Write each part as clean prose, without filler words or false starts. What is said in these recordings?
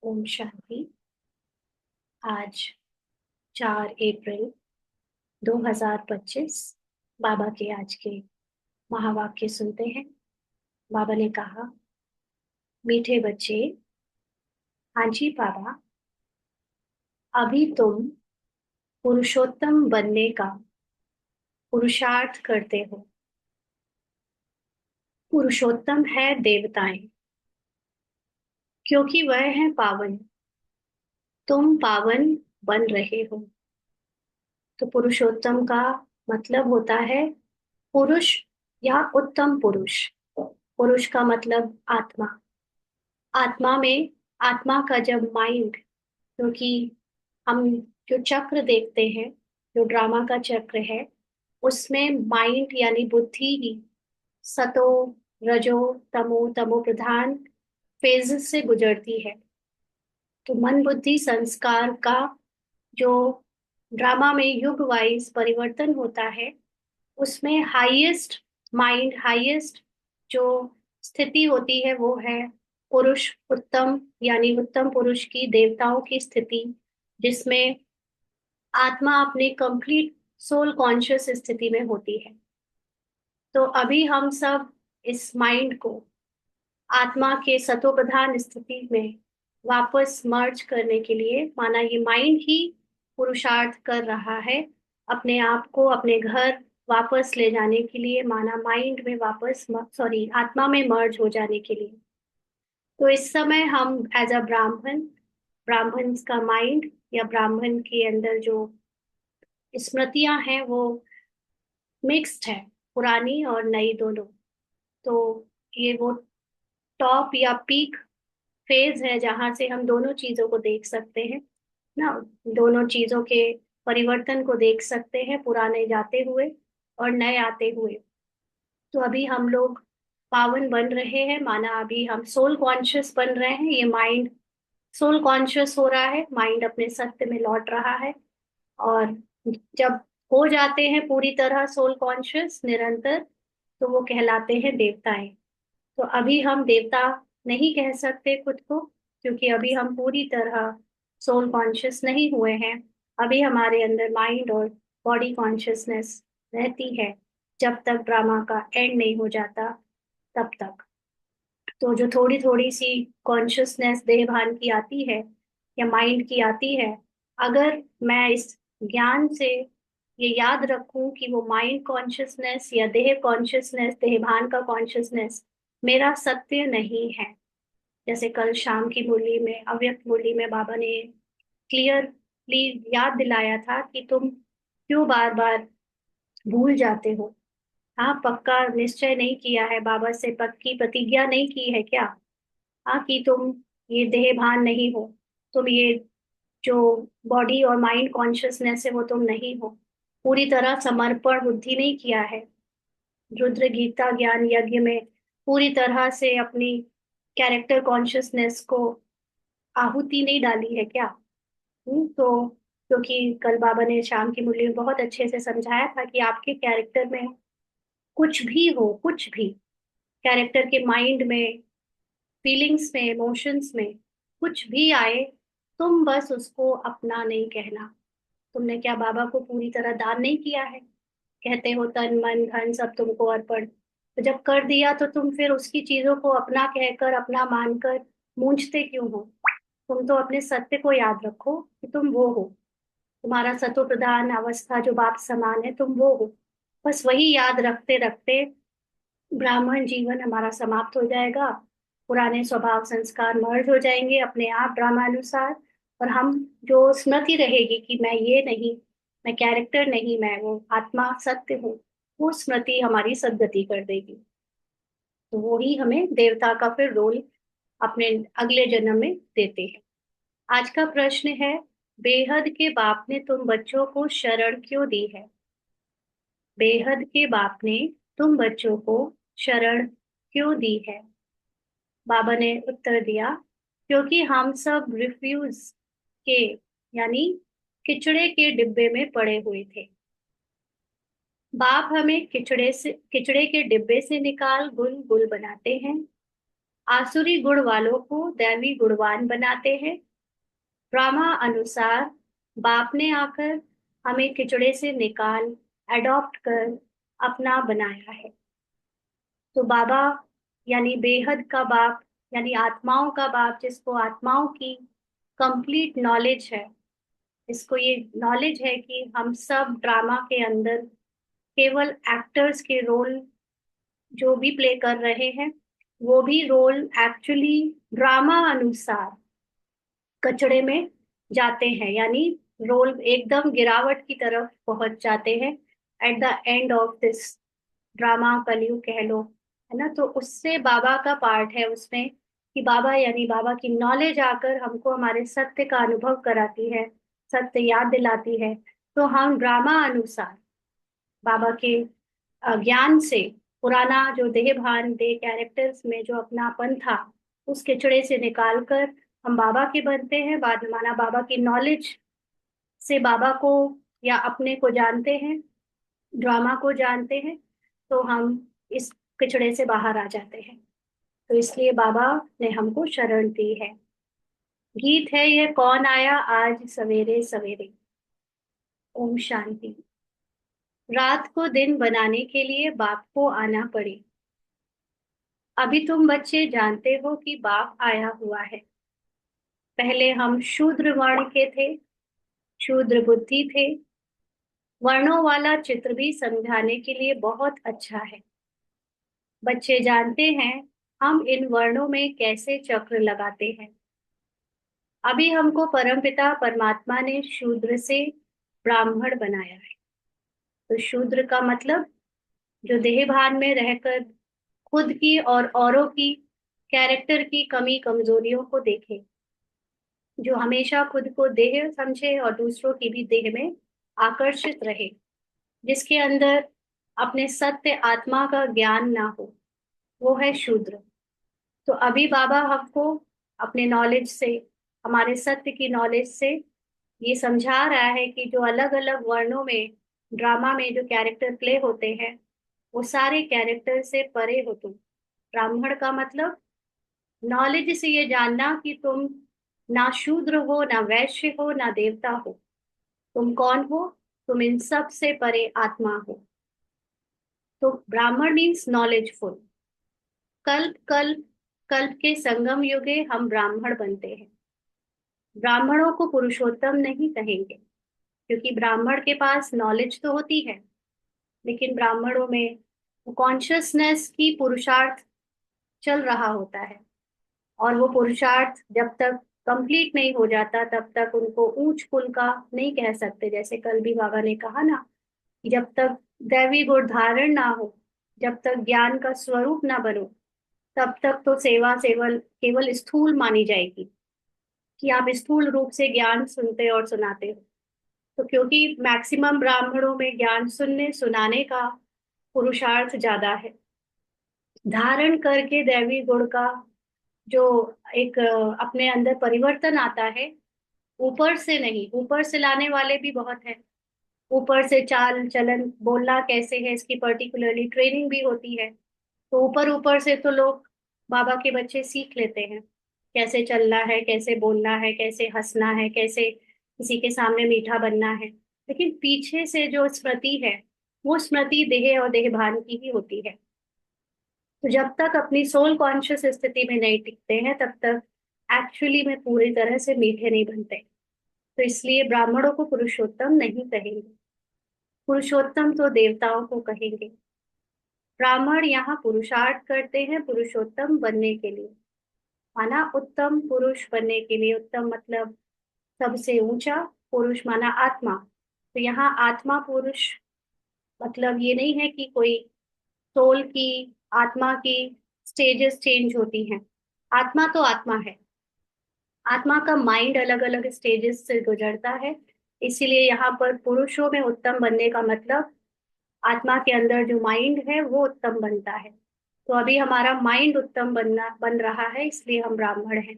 ओम शांति। आज 4 अप्रैल 2025 बाबा के आज के महावाक्य सुनते हैं। बाबा ने कहा, मीठे बच्चे, हाँ जी बाबा, अभी तुम पुरुषोत्तम बनने का पुरुषार्थ करते हो। पुरुषोत्तम है देवताएं, क्योंकि वह है पावन। तुम पावन बन रहे हो। तो पुरुषोत्तम का मतलब होता है पुरुष या उत्तम पुरुष। पुरुष का मतलब आत्मा। आत्मा में, आत्मा का जब माइंड, क्योंकि हम जो चक्र देखते हैं, जो ड्रामा का चक्र है, उसमें माइंड यानी बुद्धि ही सतो, रजो, तमो, तमो प्रधान फेज से गुजरती है। तो मन बुद्धि संस्कार का जो ड्रामा में युग वाइज परिवर्तन होता है, उसमें हाईएस्ट माइंड, हाईएस्ट जो स्थिति होती है वो है पुरुष उत्तम, यानी उत्तम पुरुष की, देवताओं की स्थिति, जिसमें आत्मा अपने कंप्लीट सोल कॉन्शियस स्थिति में होती है। तो अभी हम सब इस माइंड को आत्मा के सतो प्रधान स्थिति में वापस मर्ज करने के लिए, माना ये माइंड ही पुरुषार्थ कर रहा है अपने आप को अपने घर वापस ले जाने के लिए, माना माइंड में वापस, सॉरी, आत्मा में मर्ज हो जाने के लिए। तो इस समय हम एज अ ब्राह्मण, ब्राह्मण का माइंड या ब्राह्मण के अंदर जो स्मृतियां हैं वो मिक्स्ड है, पुरानी और नई दोनों। तो ये वो टॉप या पीक फेज है जहां से हम दोनों चीजों को देख सकते हैं ना, दोनों चीजों के परिवर्तन को देख सकते हैं, पुराने जाते हुए और नए आते हुए। तो अभी हम लोग पावन बन रहे हैं, माना अभी हम सोल कॉन्शियस बन रहे हैं। ये माइंड सोल कॉन्शियस हो रहा है, माइंड अपने सत्य में लौट रहा है। और जब हो जाते हैं पूरी तरह सोल कॉन्शियस निरंतर, तो वो कहलाते हैं देवताएं। तो अभी हम देवता नहीं कह सकते खुद को, क्योंकि अभी हम पूरी तरह सोल कॉन्शियस नहीं हुए हैं। अभी हमारे अंदर माइंड और बॉडी कॉन्शियसनेस रहती है, जब तक ड्रामा का एंड नहीं हो जाता तब तक। तो जो थोड़ी थोड़ी सी कॉन्शियसनेस देह भान की आती है या माइंड की आती है, अगर मैं इस ज्ञान से ये याद रखूं कि वो माइंड कॉन्शियसनेस या देह कॉन्शियसनेस, देह भान का कॉन्शियसनेस मेरा सत्य नहीं है। जैसे कल शाम की मुरली में, अव्यक्त मुरली में, बाबा ने क्लियरली याद दिलाया था कि तुम क्यों बार बार भूल जाते हो। हाँ, पक्का निश्चय नहीं किया है, बाबा से पक्की प्रतिज्ञा नहीं की है क्या? हाँ, कि तुम ये देह भान नहीं हो, तुम ये जो बॉडी और माइंड कॉन्शियसनेस है वो तुम नहीं हो। पूरी तरह समर्पण बुद्धि नहीं किया है, रुद्र गीता ज्ञान यज्ञ में पूरी तरह से अपनी कैरेक्टर कॉन्शियसनेस को आहुति नहीं डाली है क्या? तो क्योंकि कल बाबा ने शाम की मुरली में बहुत अच्छे से समझाया था कि आपके कैरेक्टर में कुछ भी हो, कुछ भी कैरेक्टर के माइंड में, फीलिंग्स में, इमोशंस में कुछ भी आए, तुम बस उसको अपना नहीं कहना। तुमने क्या बाबा को पूरी तरह दान नहीं किया है? कहते हो तन मन धन सब तुमको अर्पण, तो जब कर दिया तो तुम फिर उसकी चीजों को अपना कहकर, अपना मानकर मूंझते क्यों हो? तुम तो अपने सत्य को याद रखो कि तुम वो हो। तुम्हारा सतो प्रधान अवस्था जो बाप समान है, तुम वो हो। बस वही याद रखते रखते ब्राह्मण जीवन हमारा समाप्त हो जाएगा। पुराने स्वभाव संस्कार मर्ज हो जाएंगे अपने आप ड्रामानुसार, और हम जो स्मृति रहेगी कि मैं ये नहीं, मैं कैरेक्टर नहीं, मैं वो आत्मा सत्य हूँ, वो स्मृति हमारी सदगति कर देगी। तो वो ही हमें देवता का फिर रोल अपने अगले जन्म में देते हैं। आज का प्रश्न है, बेहद के बाप ने तुम बच्चों को शरण क्यों दी है? बेहद के बाप ने तुम बच्चों को शरण क्यों दी है? बाबा ने उत्तर दिया, क्योंकि हम सब रिफ्यूज के, यानी किचड़े के डिब्बे में पड़े हुए थे। बाप हमें किचड़े के डिब्बे से निकाल गुल गुल बनाते हैं। आसुरी गुण वालों को दैवी गुणवान बनाते हैं। ड्रामा अनुसार बाप ने आकर हमें किचड़े से निकाल एडॉप्ट कर अपना बनाया है। तो बाबा यानी बेहद का बाप, यानी आत्माओं का बाप, जिसको आत्माओं की कंप्लीट नॉलेज है। इसको ये नॉलेज है कि हम सब ड्रामा के अंदर केवल एक्टर्स के रोल जो भी प्ले कर रहे हैं, वो भी रोल एक्चुअली ड्रामा अनुसार कचड़े में जाते हैं, यानी रोल एकदम गिरावट की तरफ पहुंच जाते हैं at the end of this drama, कलयुग कह लो, है ना। तो उससे बाबा का पार्ट है उसमें कि बाबा यानी बाबा की नॉलेज आकर हमको हमारे सत्य का अनुभव कराती है, सत्य याद दिलाती है। तो हम ड्रामा अनुसार बाबा के ज्ञान से पुराना जो देह भान देह कैरेक्टर्स में जो अपनापन था, उस किचड़े से निकालकर हम बाबा के बनते हैं। बाद में माना बाबा की नॉलेज से बाबा को या अपने को जानते हैं, ड्रामा को जानते हैं, तो हम इस पिछड़े से बाहर आ जाते हैं। तो इसलिए बाबा ने हमको शरण दी है। गीत है यह, कौन आया आज सवेरे सवेरे। ओम शांति। रात को दिन बनाने के लिए बाप को आना पड़े। अभी तुम बच्चे जानते हो कि बाप आया हुआ है। पहले हम शूद्र वर्ण के थे, शूद्र बुद्धि थे। वर्णों वाला चित्र भी समझाने के लिए बहुत अच्छा है। बच्चे जानते हैं हम इन वर्णों में कैसे चक्र लगाते हैं। अभी हमको परमपिता परमात्मा ने शूद्र से ब्राह्मण बनाया है। तो शूद्र का मतलब जो देह भान में रहकर खुद की और औरों की कैरेक्टर की कमी कमजोरियों को देखे, जो हमेशा खुद को देह समझे और दूसरों की भी देह में आकर्षित रहे, जिसके अंदर अपने सत्य आत्मा का ज्ञान ना हो, वो है शूद्र। तो अभी बाबा हमको अपने नॉलेज से, हमारे सत्य की नॉलेज से ये समझा रहा है कि जो अलग अलग वर्णों में ड्रामा में जो कैरेक्टर प्ले होते हैं, वो सारे कैरेक्टर से परे हो तुम। ब्राह्मण का मतलब नॉलेज से ये जानना कि तुम ना शूद्र हो, ना वैश्य हो, ना देवता हो। तुम कौन हो? तुम इन सब से परे आत्मा हो। तो ब्राह्मण मीन्स नॉलेजफुल। कल्प कल्प कल्प के संगम युगे हम ब्राह्मण बनते हैं। ब्राह्मणों को पुरुषोत्तम नहीं कहेंगे, क्योंकि ब्राह्मण के पास नॉलेज तो होती है, लेकिन ब्राह्मणों में कॉन्शियसनेस की पुरुषार्थ चल रहा होता है, और वो पुरुषार्थ जब तक कंप्लीट नहीं हो जाता तब तक उनको ऊंच कुल का नहीं कह सकते। जैसे कल भी बाबा ने कहा ना कि जब तक दैवी गुण धारण ना हो, जब तक ज्ञान का स्वरूप ना बनो, तब तक तो सेवा सेवल केवल स्थूल मानी जाएगी, कि आप स्थूल रूप से ज्ञान सुनते और सुनाते हो। तो क्योंकि मैक्सिमम ब्राह्मणों में ज्ञान सुनने सुनाने का पुरुषार्थ ज्यादा है, धारण करके दैवी गुण का जो एक अपने अंदर परिवर्तन आता है, ऊपर से नहीं, ऊपर से लाने वाले भी बहुत हैं। ऊपर से चाल चलन बोलना कैसे है, इसकी पर्टिकुलरली ट्रेनिंग भी होती है। तो ऊपर ऊपर से तो लोग, बाबा के बच्चे सीख लेते हैं कैसे चलना है, कैसे बोलना है, कैसे हंसना है, कैसे किसी के सामने मीठा बनना है। लेकिन पीछे से जो स्मृति है, वो स्मृति देह और देह भान की ही होती है। तो जब तक अपनी सोल कॉन्शियस स्थिति में नहीं टिकते हैं, तब तक एक्चुअली में पूरी तरह से मीठे नहीं बनते। तो इसलिए ब्राह्मणों को पुरुषोत्तम नहीं कहेंगे, पुरुषोत्तम तो देवताओं को कहेंगे। ब्राह्मण यहाँ पुरुषार्थ करते हैं पुरुषोत्तम बनने के लिए, माना उत्तम पुरुष बनने के लिए। उत्तम मतलब सबसे ऊंचा, पुरुष माना आत्मा। तो यहाँ आत्मा पुरुष मतलब ये नहीं है कि कोई सोल की, आत्मा की स्टेजेस चेंज होती हैं। आत्मा तो आत्मा है, आत्मा का माइंड अलग अलग स्टेजेस से गुजरता है। इसीलिए यहाँ पर पुरुषों में उत्तम बनने का मतलब आत्मा के अंदर जो माइंड है वो उत्तम बनता है। तो अभी हमारा माइंड उत्तम बन रहा है, इसलिए हम ब्राह्मण हैं।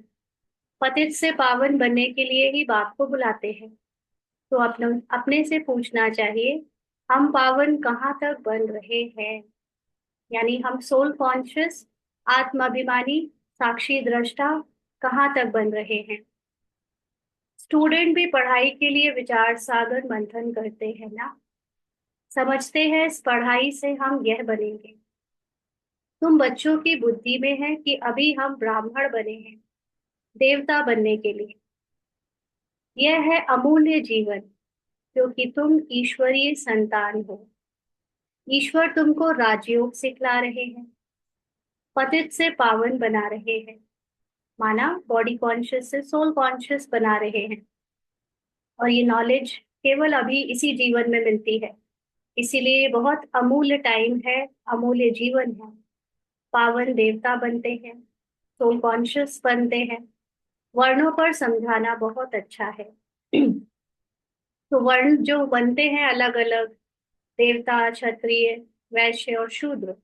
पतित से पावन बनने के लिए ही बाप को बुलाते हैं। तो अपने अपने से पूछना चाहिए, हम पावन कहाँ तक बन रहे हैं? यानी हम सोल कॉन्शियस, आत्माभिमानी, साक्षी दृष्टा कहाँ तक बन रहे हैं। स्टूडेंट भी पढ़ाई के लिए विचार सागर मंथन करते हैं ना। समझते हैं इस पढ़ाई से हम यह बनेंगे। तुम बच्चों की बुद्धि में है कि अभी हम ब्राह्मण बने हैं देवता बनने के लिए। यह है अमूल्य जीवन, क्योंकि तुम ईश्वरीय संतान हो। ईश्वर तुमको राजयोग सिखला रहे हैं, पतित से पावन बना रहे हैं, माना बॉडी कॉन्शियस से सोल कॉन्शियस बना रहे हैं। और ये नॉलेज केवल अभी इसी जीवन में मिलती है, इसीलिए बहुत अमूल्य टाइम है, अमूल्य जीवन है। पावन देवता बनते हैं, सोल कॉन्शियस बनते हैं। वर्णों पर समझाना बहुत अच्छा है। तो वर्ण जो बनते हैं अलग अलग, देवता, क्षत्रिय, वैश्य और शूद्र,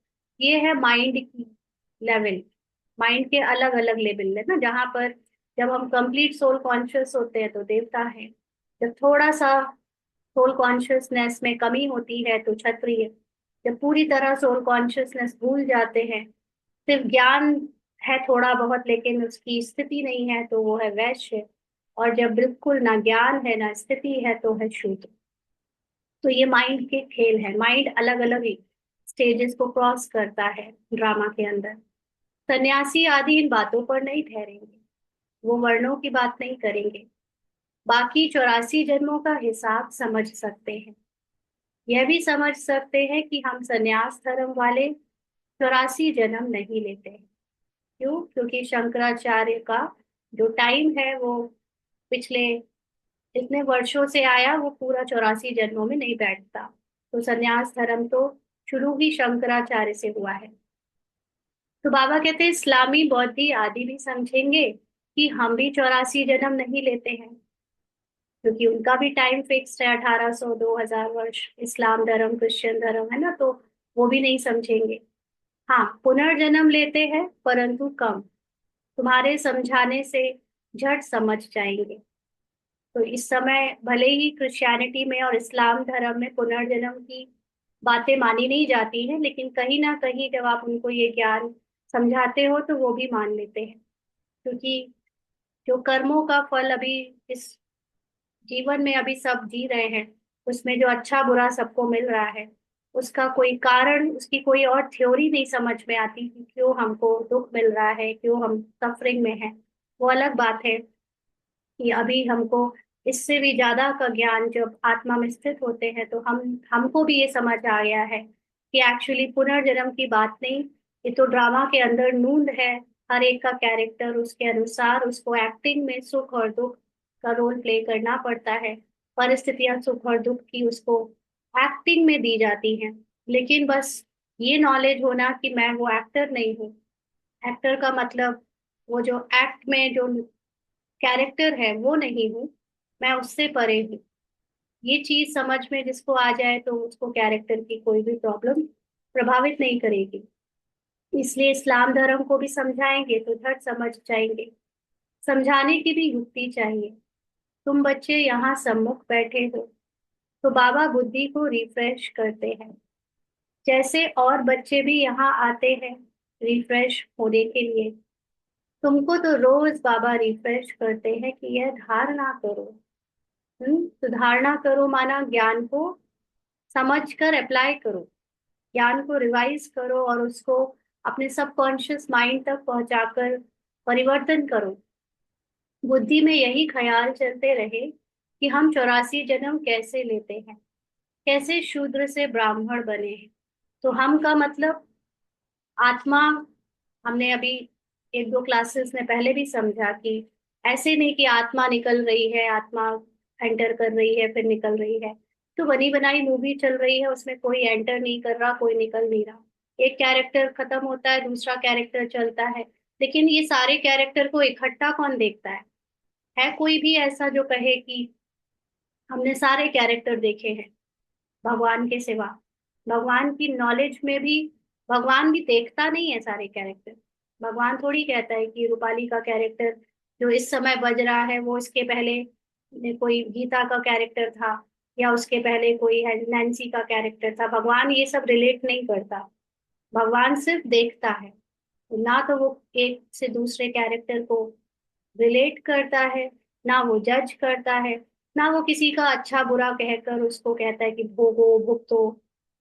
ये है माइंड की लेवल। माइंड के अलग अलग लेवल है ना, जहाँ पर जब हम कंप्लीट सोल कॉन्शियस होते हैं तो देवता है। जब थोड़ा सा सोल कॉन्शियसनेस में कमी होती है तो क्षत्रिय। जब पूरी तरह सोल कॉन्शियसनेस भूल जाते हैं, सिर्फ ज्ञान है थोड़ा बहुत लेकिन उसकी स्थिति नहीं है, तो वो है वैश्य। और जब बिल्कुल ना ज्ञान है ना स्थिति है तो है शूद्र। तो ये माइंड के खेल है। माइंड अलग अलग स्टेजेस को क्रॉस करता है ड्रामा के अंदर। सन्यासी आदि इन बातों पर नहीं ठहरेंगे, वो वर्णों की बात नहीं करेंगे। बाकी 84 जन्मों का हिसाब समझ सकते हैं। यह भी समझ सकते हैं कि हम सन्यास धर्म वाले 84 जन्म नहीं लेते हैं। क्यों? क्योंकि शंकराचार्य का जो टाइम है वो पिछले इतने वर्षों से आया, वो पूरा 84 जन्मों में नहीं बैठता। तो सन्यास धर्म तो शुरू ही शंकराचार्य से हुआ है। तो बाबा कहते हैं इस्लामी बौद्धि आदि भी समझेंगे कि हम भी 84 जन्म नहीं लेते हैं, क्योंकि उनका भी टाइम फिक्स्ड है 1800 2000 वर्ष। इस्लाम धर्म, क्रिश्चियन धर्म है ना, तो वो भी नहीं समझेंगे। हाँ, पुनर्जन्म लेते हैं परंतु कम। तुम्हारे समझाने से झट समझ जाएंगे। तो इस समय भले ही क्रिश्चियनिटी में और इस्लाम धर्म में पुनर्जन्म की बातें मानी नहीं जाती हैं, लेकिन कहीं ना कहीं जब आप उनको ये ज्ञान समझाते हो तो वो भी मान लेते हैं। क्योंकि जो कर्मों का फल अभी इस जीवन में अभी सब जी रहे हैं, उसमें जो अच्छा बुरा सबको मिल रहा है, उसका कोई कारण, उसकी कोई और थ्योरी नहीं समझ में आती कि क्यों हमको दुख मिल रहा है, क्यों हम सफरिंग में हैं। वो अलग बात है कि अभी हमको इससे भी ज्यादा का ज्ञान जब आत्मा में स्थित होते हैं तो हमको भी ये समझ आ गया है कि एक्चुअली पुनर्जन्म की बात नहीं, ये तो ड्रामा के अंदर नूंद है। हर एक का कैरेक्टर उसके अनुसार उसको एक्टिंग में सुख और दुख का रोल प्ले करना पड़ता है। परिस्थितियां सुख और दुख की उसको एक्टिंग में दी जाती हैं। लेकिन बस ये नॉलेज होना कि मैं वो एक्टर नहीं हूँ। एक्टर का मतलब वो जो एक्ट में जो कैरेक्टर है वो नहीं हूँ, मैं उससे परे हूँ। ये चीज समझ में जिसको आ जाए तो उसको कैरेक्टर की कोई भी प्रॉब्लम प्रभावित नहीं करेगी। इसलिए इस्लाम धर्म को भी समझाएंगे तो झट समझ जाएंगे। समझाने की भी युक्ति चाहिए। तुम बच्चे यहाँ सम्मुख बैठे हो, तो बाबा बुद्धि को रिफ्रेश करते हैं। जैसे और बच्चे भी यहाँ आते हैं रिफ्रेश होने के लिए, तुमको तो रोज बाबा रिफ्रेश करते हैं कि यह धारणा करो। तो धारणा करो माना ज्ञान को समझ कर अप्लाई करो, ज्ञान को रिवाइज करो और उसको अपने सबकॉन्शियस माइंड तक पहुंचाकर परिवर्तन करो। बुद्धि में यही ख्याल चलते रहे कि हम 84 जन्म कैसे लेते हैं, कैसे शूद्र से ब्राह्मण बने हैं। तो हम का मतलब आत्मा। हमने अभी एक दो क्लासेस में पहले भी समझा कि ऐसे नहीं कि आत्मा निकल रही है, आत्मा एंटर कर रही है फिर निकल रही है। तो बनी बनाई मूवी चल रही है, उसमें कोई एंटर नहीं कर रहा, कोई निकल नहीं रहा। एक कैरेक्टर खत्म होता है, दूसरा कैरेक्टर चलता है। लेकिन ये सारे कैरेक्टर को इकट्ठा कौन देखता है कोई भी ऐसा जो कहे कि हमने सारे कैरेक्टर देखे हैं भगवान के सिवा? भगवान की नॉलेज में भी भगवान भी देखता नहीं है सारे कैरेक्टर। भगवान थोड़ी कहता है कि रूपाली का कैरेक्टर जो इस समय बज रहा है वो इसके पहले कोई गीता का कैरेक्टर था, या उसके पहले कोई है नैन्सी का कैरेक्टर था। भगवान ये सब रिलेट नहीं करता, भगवान सिर्फ देखता है। ना तो वो एक से दूसरे कैरेक्टर को रिलेट करता है, ना वो जज करता है, ना वो किसी का अच्छा बुरा कहकर उसको कहता है कि भोगो भुगतो,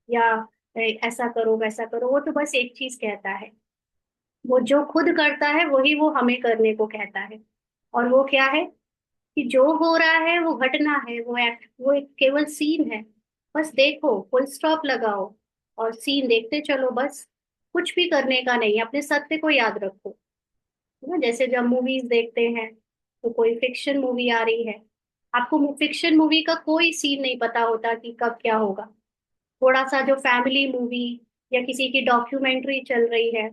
या ऐसा करो वैसा करो। वो तो बस एक चीज कहता है, वो जो खुद करता है वही वो हमें करने को कहता है। और वो क्या है कि जो हो रहा है वो घटना है, वो एक्ट, वो एक केवल सीन है। बस देखो, फुल स्टॉप लगाओ और सीन देखते चलो बस। कुछ भी करने का नहीं है, अपने सत्य को याद रखो। है ना, जैसे जब मूवीज देखते हैं तो कोई फिक्शन मूवी आ रही है, आपको फिक्शन मूवी का कोई सीन नहीं पता होता कि कब क्या होगा। थोड़ा सा जो फैमिली मूवी या किसी की डॉक्यूमेंट्री चल रही है,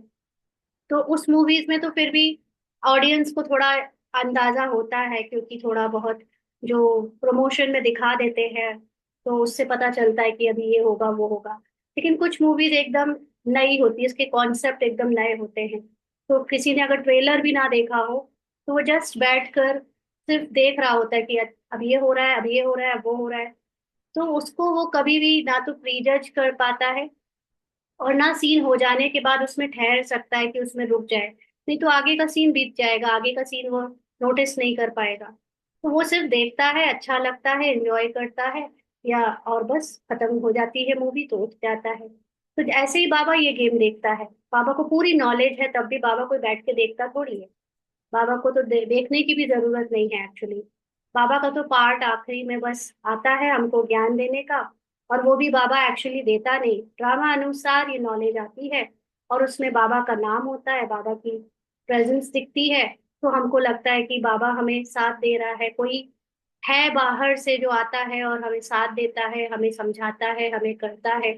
तो उस मूवीज में तो फिर भी ऑडियंस को थोड़ा अंदाजा होता है, क्योंकि थोड़ा बहुत जो प्रमोशन में दिखा देते हैं तो उससे पता चलता है कि अभी ये होगा वो होगा। लेकिन कुछ मूवीज एकदम नई होती है, इसके कॉन्सेप्ट एकदम नए होते हैं। तो किसी ने अगर ट्रेलर भी ना देखा हो तो वो जस्ट बैठ कर सिर्फ देख रहा होता है कि अब ये हो रहा है, अब ये हो रहा है, वो हो रहा है। तो उसको वो कभी भी ना तो प्रीजज कर पाता है, और ना सीन हो जाने के बाद उसमें ठहर सकता है कि उसमें रुक जाए। नहीं तो आगे का सीन बीत जाएगा, आगे का सीन वो नोटिस नहीं कर पाएगा। तो वो सिर्फ देखता है, अच्छा लगता है, एंजॉय करता है, या और बस खत्म हो जाती है मूवी तो उठ जाता है। तो ऐसे ही बाबा ये गेम देखता है। बाबा को पूरी नॉलेज है, तब भी बाबा कोई बैठ के देखता थोड़ी है। बाबा को तो देखने की भी जरूरत नहीं है एक्चुअली। बाबा का तो पार्ट आखिरी में बस आता है हमको ज्ञान देने का। और वो भी बाबा एक्चुअली देता नहीं, ड्रामा अनुसार ये नॉलेज आती है, और उसमें बाबा का नाम होता है, बाबा की प्रेजेंस दिखती है। तो हमको लगता है कि बाबा हमें साथ दे रहा है, कोई है बाहर से जो आता है और हमें साथ देता है, हमें समझाता है, हमें करता है।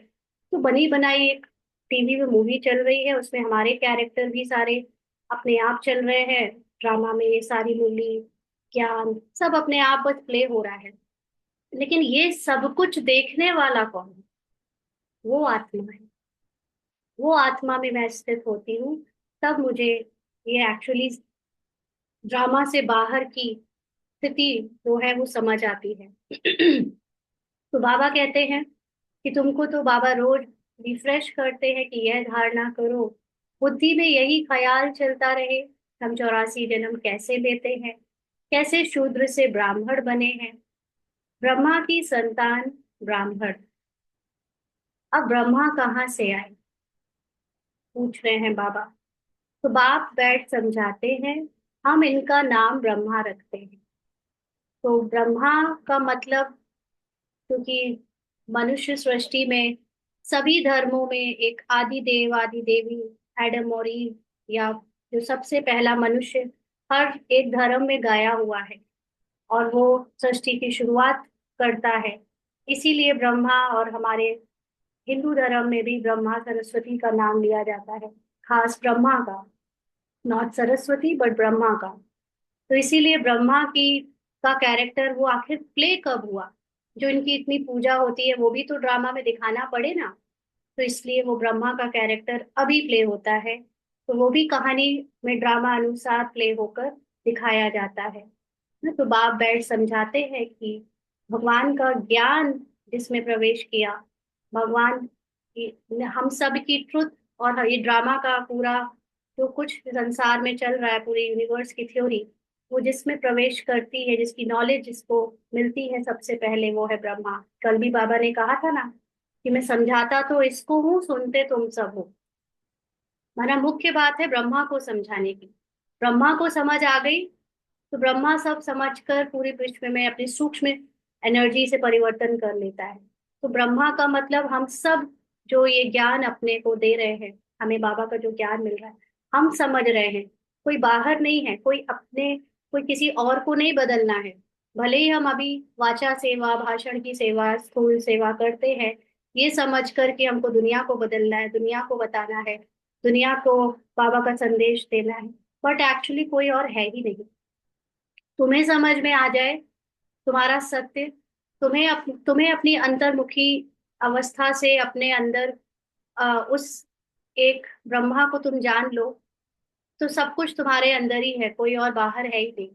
तो बनी बनाई एक टीवी में मूवी चल रही है, उसमें हमारे कैरेक्टर भी सारे अपने आप चल रहे हैं। ड्रामा में ये सारी मूली ज्ञान सब अपने आप बस प्ले हो रहा है। लेकिन ये सब कुछ देखने वाला कौन है? वो आत्मा है। वो आत्मा में मैं स्थित होती हूँ, तब मुझे ये एक्चुअली ड्रामा से बाहर की स्थिति जो है वो समझ आती है। तो बाबा कहते हैं कि तुमको तो बाबा रोज रिफ्रेश करते हैं कि यह धारणा करो, बुद्धि में यही ख्याल चलता रहे, हम 84 जन्म कैसे लेते हैं, कैसे शूद्र से ब्राह्मण बने हैं, ब्रह्मा की संतान ब्राह्मण। अब ब्रह्मा कहाँ से आए, पूछ रहे हैं बाबा। तो बाप बैठ समझाते हैं, हम इनका नाम ब्रह्मा रखते हैं। तो ब्रह्मा का मतलब, क्योंकि मनुष्य सृष्टि में सभी धर्मों में एक आदि देव आदि देवी, एडम और ईव, या जो सबसे पहला मनुष्य, हर एक धर्म में गाया हुआ है, और वो सृष्टि की शुरुआत करता है। इसीलिए ब्रह्मा, और हमारे हिंदू धर्म में भी ब्रह्मा सरस्वती का नाम लिया जाता है, खास ब्रह्मा का, नॉट सरस्वती बट ब्रह्मा का। तो इसीलिए ब्रह्मा की का कैरेक्टर वो आखिर प्ले कब हुआ, जो इनकी इतनी पूजा होती है वो भी तो ड्रामा में दिखाना पड़े ना। तो इसलिए वो ब्रह्मा का कैरेक्टर अभी प्ले होता है, तो वो भी कहानी में ड्रामा अनुसार प्ले होकर दिखाया जाता है ना। तो बाप बैठ समझाते हैं कि भगवान का ज्ञान जिसमें प्रवेश किया, भगवान हम सब की ट्रुथ, और ये ड्रामा का पूरा जो कुछ संसार में चल रहा है, पूरे यूनिवर्स की थ्योरी, वो जिसमें प्रवेश करती है, जिसकी नॉलेज जिसको मिलती है सबसे पहले, वो है ब्रह्मा। कल भी बाबा ने कहा था ना कि मैं समझाता तो इसको हूँ, सुनते तुम सब हो। हमारा मुख्य बात है ब्रह्मा को समझाने की। ब्रह्मा को समझ आ गई तो ब्रह्मा सब समझकर पूरे विश्व में अपनी सूक्ष्म एनर्जी से परिवर्तन कर लेता है। तो ब्रह्मा का मतलब हम सब जो ये ज्ञान अपने को दे रहे हैं, हमें बाबा का जो ज्ञान मिल रहा है, हम समझ रहे हैं। कोई बाहर नहीं है, कोई किसी और को नहीं बदलना है। भले ही हम अभी वाचा सेवा, भाषण की सेवा, स्थूल सेवा करते हैं, ये समझ कर कि हमको दुनिया को बदलना है, दुनिया को बताना है, दुनिया को बाबा का संदेश देना है। बट एक्चुअली कोई और है ही नहीं। तुम्हें समझ में आ जाए तुम्हारा सत्य, तुम्हें अपनी अंतर्मुखी अवस्था से अपने अंदर उस एक ब्रह्मा को तुम जान लो, तो सब कुछ तुम्हारे अंदर ही है, कोई और बाहर है ही नहीं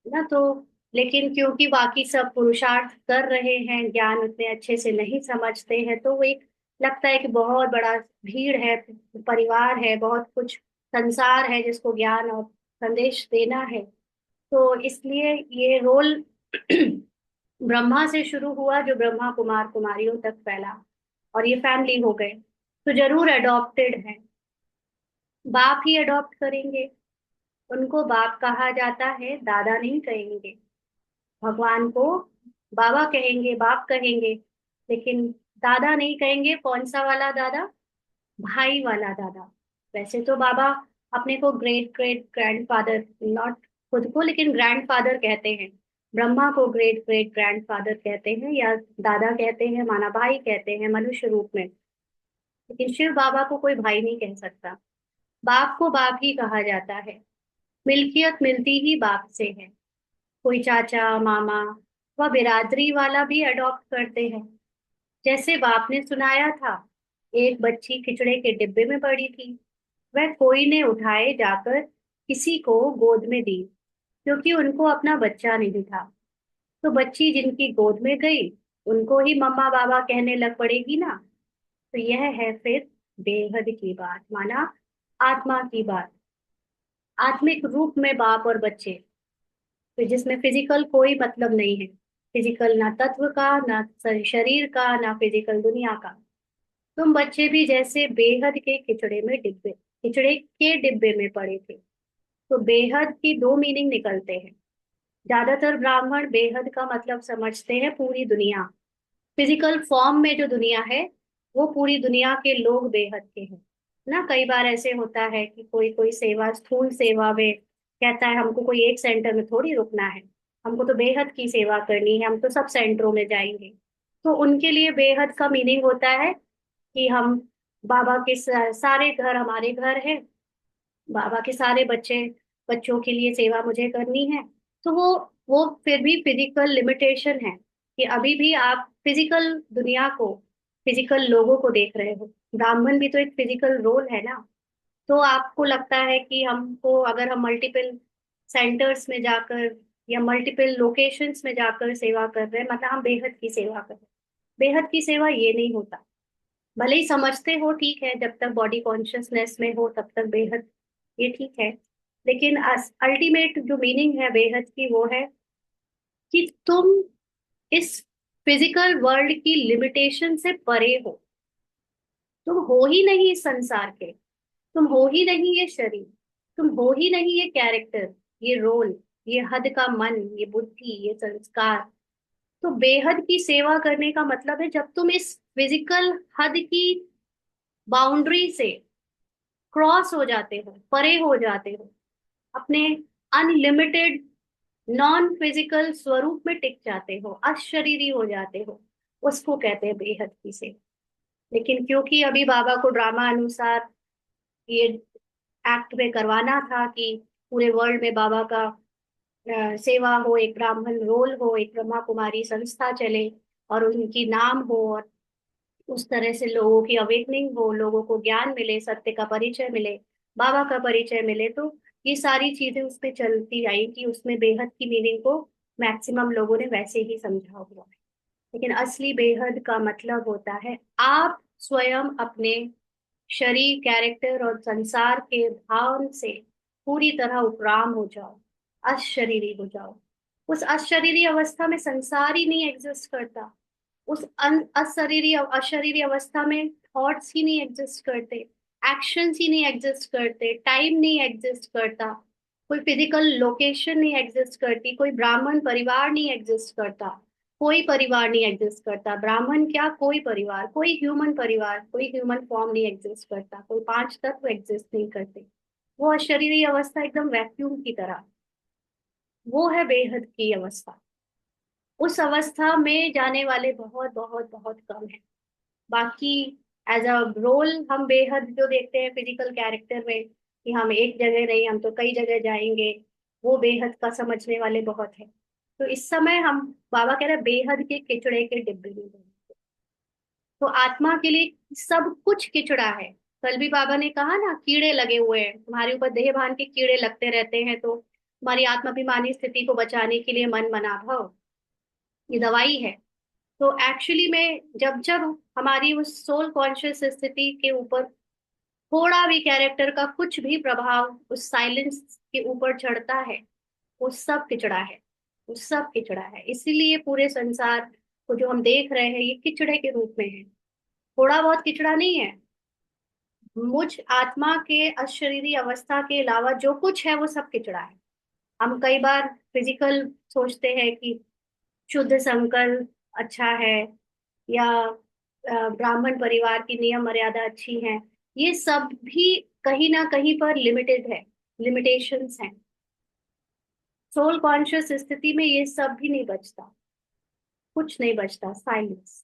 ना। तो लेकिन क्योंकि बाकी सब पुरुषार्थ कर रहे हैं, ज्ञान उतने अच्छे से नहीं समझते हैं, तो वो एक लगता है कि बहुत बड़ा भीड़ है, परिवार है, बहुत कुछ संसार है जिसको ज्ञान और संदेश देना है। तो इसलिए ये रोल ब्रह्मा से शुरू हुआ, जो ब्रह्मा कुमार कुमारियों तक फैला, और ये फैमिली हो गए, तो जरूर अडॉप्टेड है। बाप ही अडॉप्ट करेंगे, उनको बाप कहा जाता है, दादा नहीं कहेंगे। भगवान को बाबा कहेंगे, बाप कहेंगे, लेकिन दादा नहीं कहेंगे। कौन सा वाला दादा? भाई वाला दादा। वैसे तो बाबा अपने को ग्रेट ग्रेट ग्रैंडफादर, नॉट खुद को, लेकिन ग्रैंडफादर कहते हैं। ब्रह्मा को ग्रेट ग्रेट ग्रैंडफादर कहते हैं, या दादा कहते हैं, माना भाई कहते हैं मनुष्य रूप में। लेकिन शिव बाबा को कोई भाई नहीं कह सकता। बाप को बाप ही कहा जाता है। मिल्कियत मिलती ही बाप से है। कोई चाचा मामा व बिरादरी वाला भी अडॉप्ट करते हैं। जैसे बाप ने सुनाया था, एक बच्ची खिचड़े के डिब्बे में पड़ी थी, वह कोई ने उठाए जाकर किसी को गोद में दी, क्योंकि उनको अपना बच्चा नहीं था। तो बच्ची जिनकी गोद में गई, उनको ही मम्मा बाबा कहने लग पड़ेगी ना। तो यह है फिर बेहद की बात, माना आत्मा की बात। आत्मिक रूप में बाप और बच्चे, तो जिसमें फिजिकल कोई मतलब नहीं है। फिजिकल ना तत्व का, ना शरीर का, ना फिजिकल दुनिया का। तुम बच्चे भी जैसे बेहद के खिचड़े के डिब्बे में पड़े थे। तो बेहद की दो मीनिंग निकलते हैं। ज्यादातर ब्राह्मण बेहद का मतलब समझते हैं पूरी दुनिया। फिजिकल फॉर्म में जो दुनिया है, वो पूरी दुनिया के लोग बेहद के हैं ना। कई बार ऐसे होता है कि कोई कोई सेवा, स्थूल सेवा में कहता है हमको कोई एक सेंटर में थोड़ी रुकना है, हमको तो बेहद की सेवा करनी है, हम तो सब सेंटरों में जाएंगे। तो उनके लिए बेहद का मीनिंग होता है कि हम बाबा के सारे घर हमारे घर है, बाबा के सारे बच्चों के लिए सेवा मुझे करनी है। तो वो फिर भी फिजिकल लिमिटेशन है, कि अभी भी आप फिजिकल दुनिया को, फिजिकल लोगों को देख रहे हो। ब्राह्मण भी तो एक फिजिकल रोल है ना। तो आपको लगता है कि हमको, अगर हम मल्टीपल सेंटर्स में जाकर या मल्टीपल लोकेशंस में जाकर सेवा कर रहे हैं, मतलब हम बेहद की सेवा कर रहे हैं। बेहद की सेवा ये नहीं होता। भले ही समझते हो, ठीक है, जब तक बॉडी कॉन्शियसनेस में हो तब तक बेहद, ये ठीक है। लेकिन अल्टीमेट जो मीनिंग है बेहद की, वो है कि तुम इस फिजिकल वर्ल्ड की लिमिटेशन से परे हो। तुम हो ही नहीं इस संसार के, तुम हो ही नहीं ये शरीर, तुम हो ही नहीं ये कैरेक्टर, ये रोल, ये हद का मन, ये बुद्धि, ये संस्कार। तो बेहद की सेवा करने का मतलब है, जब तुम इस फिजिकल हद की बाउंड्री से क्रॉस हो जाते हो, परे हो जाते हो, अपने अनलिमिटेड नॉन फिजिकल स्वरूप में टिक जाते हो, अशरीरी हो जाते हो, उसको कहते हैं बेहद की से। लेकिन क्योंकि अभी बाबा को ड्रामा अनुसार ये एक्ट में करवाना था कि पूरे वर्ल्ड में बाबा का सेवा हो, एक ब्राह्मण रोल हो, एक ब्रह्मा कुमारी संस्था चले, और उनकी नाम हो, और उस तरह से लोगों की अवेकनिंग हो, लोगों को ज्ञान मिले, सत्य का परिचय मिले, बाबा का परिचय मिले। तो ये सारी चीजें उस पे चलती आई कि उसमें बेहद की मीनिंग को मैक्सिमम लोगों ने वैसे ही समझा हुआ है। लेकिन असली बेहद का मतलब होता है, आप स्वयं अपने शरीर, कैरेक्टर और संसार के भाव से पूरी तरह उपराम हो जाओ, अशरीरी हो जाओ। उस अशरीरी अवस्था में संसार ही नहीं एग्जिस्ट करता। उस अशरीरी अशरीरी अवस्था में थॉट्स ही नहीं एग्जिस्ट करते, एक्शंस ही नहीं एग्जिस्ट करते, टाइम नहीं एग्जिस्ट करता, कोई फिजिकल लोकेशन नहीं एग्जिस्ट करती, कोई ब्राह्मण परिवार नहीं एग्जिस्ट करता, कोई परिवार नहीं एग्जिस्ट करता। ब्राह्मण क्या, कोई परिवार, कोई ह्यूमन परिवार, कोई ह्यूमन फॉर्म नहीं एग्जिस्ट करता, कोई पांच तत्व एग्जिस्ट नहीं करते। वो अशरीरी अवस्था एकदम वैक्यूम की तरह, वो है बेहद की अवस्था। उस अवस्था में जाने वाले बहुत बहुत बहुत कम है। बाकी एज अ रोल हम बेहद जो देखते हैं फिजिकल कैरेक्टर में, कि हम एक जगह नहीं, हम तो कई जगह जाएंगे, वो बेहद का समझने वाले बहुत है। तो इस समय हम, बाबा कह रहे हैं, बेहद के किचड़े के डिब्बे में हैं। तो आत्मा के लिए सब कुछ किचड़ा है। कल भी बाबा ने कहा ना, कीड़े लगे हुए हैं तुम्हारे ऊपर, देह भान के कीड़े लगते रहते हैं, तो तुम्हारी आत्माभिमानी स्थिति को बचाने के लिए मन मना भाव, ये दवाई है। तो एक्चुअली में जब जब हमारी उस सोल कॉन्शियस स्थिति के ऊपर थोड़ा भी कैरेक्टर का कुछ भी प्रभाव उस साइलेंस के ऊपर चढ़ता है, वो सब किचड़ा है, वो सब किचड़ा है। इसीलिए पूरे संसार को जो हम देख रहे हैं ये किचड़े के रूप में है। थोड़ा बहुत किचड़ा नहीं है। मुझ आत्मा के अशरीरी अवस्था के अलावा जो कुछ है वो सब किचड़ा है। हम कई बार फिजिकल सोचते हैं कि शुद्ध संकल्प अच्छा है, या ब्राह्मण परिवार की नियम मर्यादा अच्छी है। ये सब भी कहीं ना कहीं पर लिमिटेड है, लिमिटेशंस हैं। सोल कॉन्शियस स्थिति में ये सब भी नहीं बचता, कुछ नहीं बचता, साइलेंस।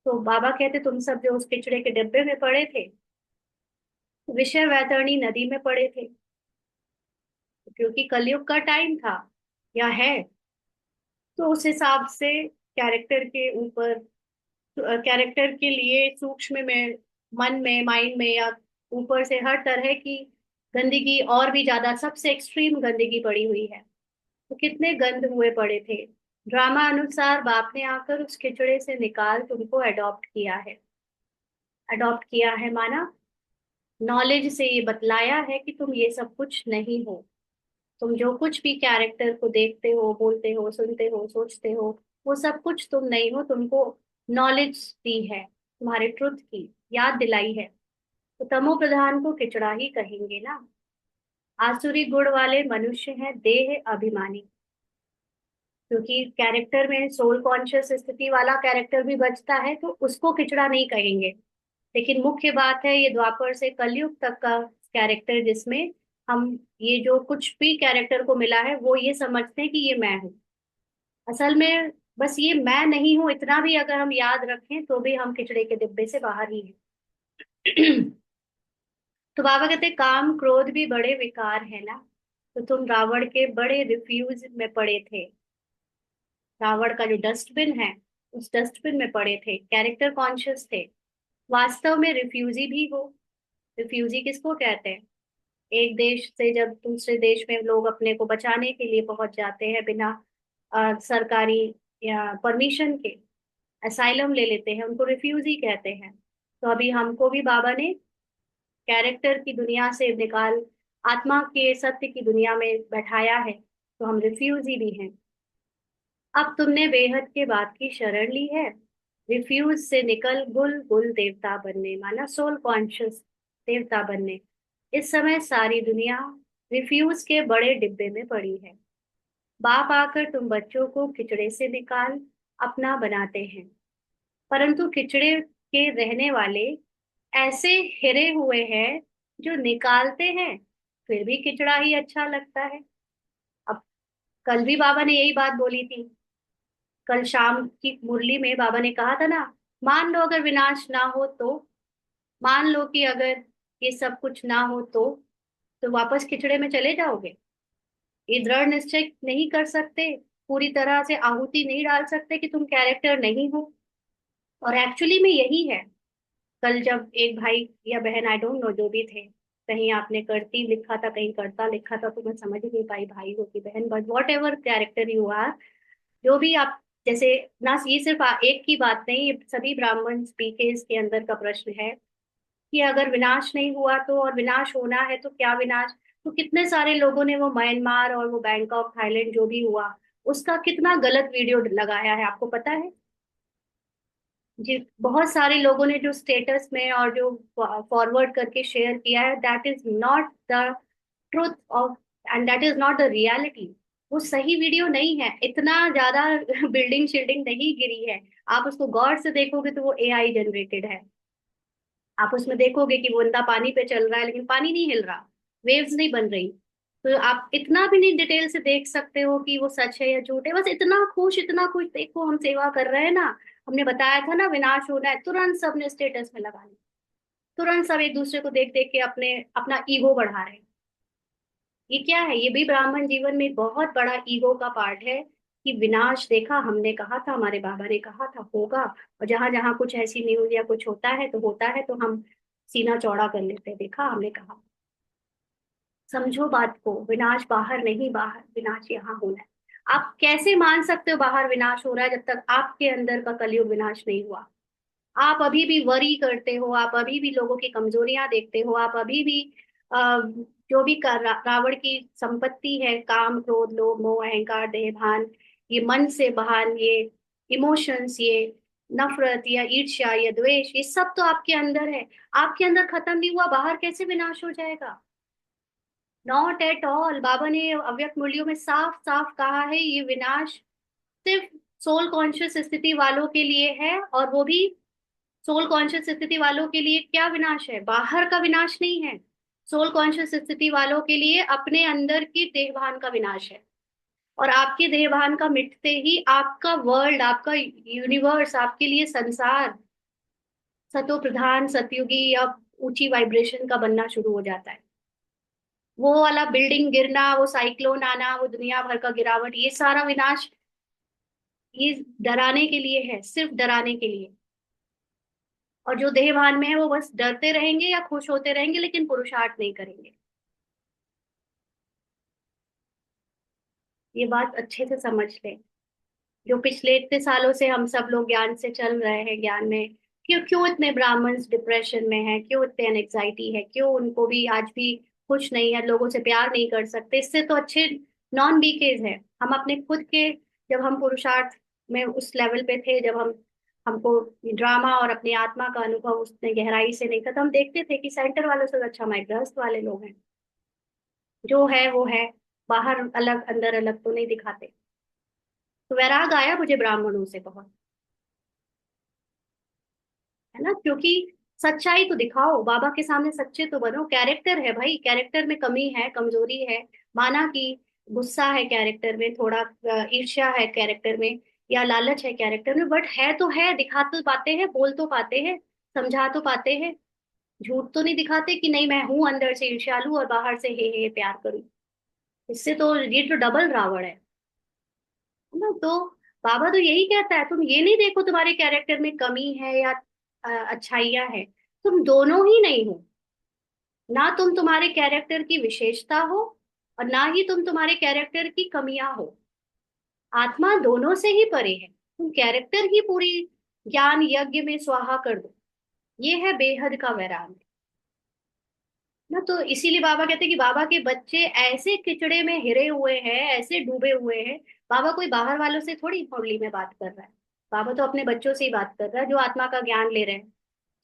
तो बाबा कहते तुम सब जो उस किचड़े के डिब्बे में पड़े थे, विषय वैतरणी नदी में पड़े थे, क्योंकि कलयुग का टाइम था या है। तो उस हिसाब से कैरेक्टर के ऊपर, कैरेक्टर के लिए सूक्ष्म में, मन में, माइंड में, या ऊपर से हर तरह की गंदगी, और भी ज्यादा सबसे एक्सट्रीम गंदगी पड़ी हुई है। तो कितने गंद हुए पड़े थे। ड्रामा अनुसार बाप ने आकर उस खिचड़े से निकाल तुमको अडॉप्ट किया है। अडॉप्ट किया है माना नॉलेज से ये बतलाया है कि तुम ये सब कुछ नहीं हो। तुम जो कुछ भी कैरेक्टर को देखते हो, बोलते हो, सुनते हो, सोचते हो, वो सब कुछ तुम नहीं हो। तुमको नॉलेज दी है, तुम्हारे ट्रुथ की याद दिलाई है। तो तमो प्रधान को किचड़ा ही कहेंगे ना। आसुरी गुण वाले मनुष्य हैं देह अभिमानी, क्योंकि कैरेक्टर में सोल कॉन्शियस स्थिति वाला कैरेक्टर भी बचता है, तो उसको किचड़ा नहीं कहेंगे। लेकिन मुख्य बात है ये द्वापर से कलयुग तक का कैरेक्टर, जिसमें हम ये जो कुछ भी कैरेक्टर को मिला है वो ये समझते हैं कि ये मैं हूँ। असल में बस ये मैं नहीं हूँ, इतना भी अगर हम याद रखें तो भी हम खिचड़े के डिब्बे से बाहर ही हैं। तो बाबा कहते काम क्रोध भी बड़े विकार है ना। तो तुम रावण के बड़े रिफ्यूज में पड़े थे। रावण का जो डस्टबिन है, उस डस्टबिन में पड़े थे, कैरेक्टर कॉन्शियस थे। वास्तव में रिफ्यूजी भी हो। रिफ्यूजी किसको कहते हैं? एक देश से जब दूसरे देश में लोग अपने को बचाने के लिए पहुंच जाते हैं बिना सरकारी या परमिशन के, असाइलम ले लेते हैं, उनको रिफ्यूजी कहते हैं। तो अभी हमको भी बाबा ने कैरेक्टर की दुनिया से निकाल आत्मा के सत्य की दुनिया में बैठाया है, तो हम रिफ्यूजी भी हैं। अब तुमने बेहद के बाद की शरण ली है। रिफ्यूज से निकल गुल गुल देवता बनने, माना सोल कॉन्शियस देवता बनने। इस समय सारी दुनिया रिफ्यूज के बड़े डिब्बे में पड़ी है। बाप आकर तुम बच्चों को खिचड़े से निकाल अपना बनाते हैं, परंतु खिचड़े के रहने वाले ऐसे हिरे हुए हैं जो निकालते हैं फिर भी खिचड़ा ही अच्छा लगता है। अब कल भी बाबा ने यही बात बोली थी। कल शाम की मुरली में बाबा ने कहा था ना, मान लो अगर विनाश ना हो तो, मान लो कि अगर ये सब कुछ ना हो तो वापस खिचड़े में चले जाओगे? ये दृढ़ निश्चय नहीं कर सकते, पूरी तरह से आहुति नहीं डाल सकते कि तुम कैरेक्टर नहीं हो। और एक्चुअली में यही है। कल जब एक भाई या बहन, आई डोंट नो, जो भी थे, कहीं आपने करती लिखा था, कहीं करता लिखा था, तो मैं समझ ही नहीं पाई भाई हो कि बहन, but whatever character you are, जो भी आप, जैसे, ना ये सिर्फ एक की बात नहीं, ये सभी ब्राह्मण स्पीकेज के अंदर का प्रश्न है कि अगर विनाश नहीं हुआ तो, और विनाश होना है तो क्या विनाश? तो कितने सारे लोगों ने वो म्यांमार और वो बैंकॉक थाईलैंड जो भी हुआ, उसका कितना गलत वीडियो लगाया है, आपको पता है? जी, बहुत सारे लोगों ने जो स्टेटस में और जो फॉरवर्ड करके शेयर किया है, that is not the truth of, and that is not the reality. वो सही वीडियो नहीं है। इतना ज्यादा बिल्डिंग शिल्डिंग नहीं गिरी है। आप उसको गौर से देखोगे तो वो एआई जनरेटेड है। आप उसमें देखोगे कि वो बंदा पानी पे चल रहा है लेकिन पानी नहीं हिल रहा, वेव्स नहीं बन रही। तो आप इतना भी नहीं डिटेल से देख सकते हो कि वो सच है या झूठ है। बस इतना खुश, इतना खुश, देखो हम सेवा कर रहे हैं ना, हमने बताया था ना विनाश होना है, तुरंत सबने स्टेटस में लगा लिया। तुरंत सब एक दूसरे को देख देख के अपने अपना ईगो बढ़ा रहे हैं। ये क्या है? ये भी ब्राह्मण जीवन में एक बहुत बड़ा ईगो का पार्ट है कि विनाश देखा, हमने कहा था, हमारे बाबा ने कहा था होगा। और जहां जहां कुछ ऐसी न्यूज या कुछ होता है तो होता है, तो हम सीना चौड़ा कर लेते हैं, देखा हमने कहा। समझो बात को, विनाश बाहर नहीं, बाहर विनाश यहाँ होना है। आप कैसे मान सकते हो बाहर विनाश हो रहा है जब तक आपके अंदर का कलयुग विनाश नहीं हुआ? आप अभी भी वरी करते हो, आप अभी भी लोगों की कमजोरियां देखते हो, आप अभी भी जो भी रावण की संपत्ति है, काम क्रोध लोभ मोह अहंकार देह भान, ये मन से बहान, ये इमोशंस, ये नफरत या ईर्ष्या या द्वेष, ये सब तो आपके अंदर है। आपके अंदर खत्म नहीं हुआ, बाहर कैसे विनाश हो जाएगा? Not at all. बाबा ने अव्यक्त मूल्यों में साफ साफ कहा है, ये विनाश सिर्फ सोल कॉन्शियस स्थिति वालों के लिए है, और वो भी सोल कॉन्शियस स्थिति वालों के लिए क्या विनाश है? बाहर का विनाश नहीं है। सोल कॉन्शियस स्थिति वालों के लिए अपने अंदर की देहभान का विनाश है। और आपके देहभान का मिटते ही आपका वर्ल्ड, आपका यूनिवर्स, आपके लिए संसार सतो प्रधान सतयुगी या ऊंची वाइब्रेशन का बनना शुरू हो जाता है। वो वाला बिल्डिंग गिरना, वो साइक्लोन आना, वो दुनिया भर का गिरावट, ये सारा विनाश, ये डराने के लिए है, सिर्फ डराने के लिए। और जो देहभान में है वो बस डरते रहेंगे या खुश होते रहेंगे, लेकिन पुरुषार्थ नहीं करेंगे। ये बात अच्छे से समझ लें। जो पिछले इतने सालों से हम सब लोग ज्ञान से चल रहे हैं, ज्ञान में, क्यों क्यों इतने ब्राह्मण्स डिप्रेशन में है, क्यों इतने एंजाइटी है, क्यों उनको भी आज भी खुश नहीं है, लोगों से प्यार नहीं कर सकते? इससे तो अच्छे नॉन बीकेज है। हम अपने खुद के, जब हम पुरुषार्थ में उस लेवल पे थे, जब हमको ड्रामा और अपनी आत्मा का अनुभव उसने गहराई से नहीं था, तो हम देखते थे कि सेंटर वालों से तो अच्छा हमारे गृहस्थ वाले लोग हैं। जो है वो है, बाहर अलग अंदर अलग तो नहीं दिखाते। तो वैराग आया मुझे ब्राह्मणों से बहुत, है ना, क्योंकि सच्चाई तो दिखाओ, बाबा के सामने सच्चे तो बनो। कैरेक्टर है भाई, कैरेक्टर में कमी है, कमजोरी है, माना कि गुस्सा है कैरेक्टर में, थोड़ा ईर्ष्या है कैरेक्टर में, या लालच है कैरेक्टर में, बट है तो है, दिखा तो पाते हैं, बोल तो पाते हैं, समझा तो पाते हैं। झूठ तो नहीं दिखाते कि नहीं मैं हूं अंदर से ईर्ष्यालु और बाहर से हे प्यार करूं। इससे तो ये तो डबल रावण है ना। तो बाबा तो यही कहता है, तुम ये नहीं देखो तुम्हारे कैरेक्टर में कमी है या अच्छाइयाँ है, तुम दोनों ही नहीं हो। ना तुम तुम्हारे कैरेक्टर की विशेषता हो, और ना ही तुम तुम्हारे कैरेक्टर की कमियां हो। आत्मा दोनों से ही परे है। तुम कैरेक्टर ही पूरी ज्ञान यज्ञ में स्वाहा कर दो, ये है बेहद का वैराग्य ना। तो इसीलिए बाबा कहते हैं कि बाबा के बच्चे ऐसे किचड़े में हिरे हुए हैं, ऐसे डूबे हुए हैं। बाबा कोई बाहर वालों से थोड़ी मुरली में बात कर रहा है, बाबा तो अपने बच्चों से ही बात कर रहा है, जो आत्मा का ज्ञान ले रहे हैं।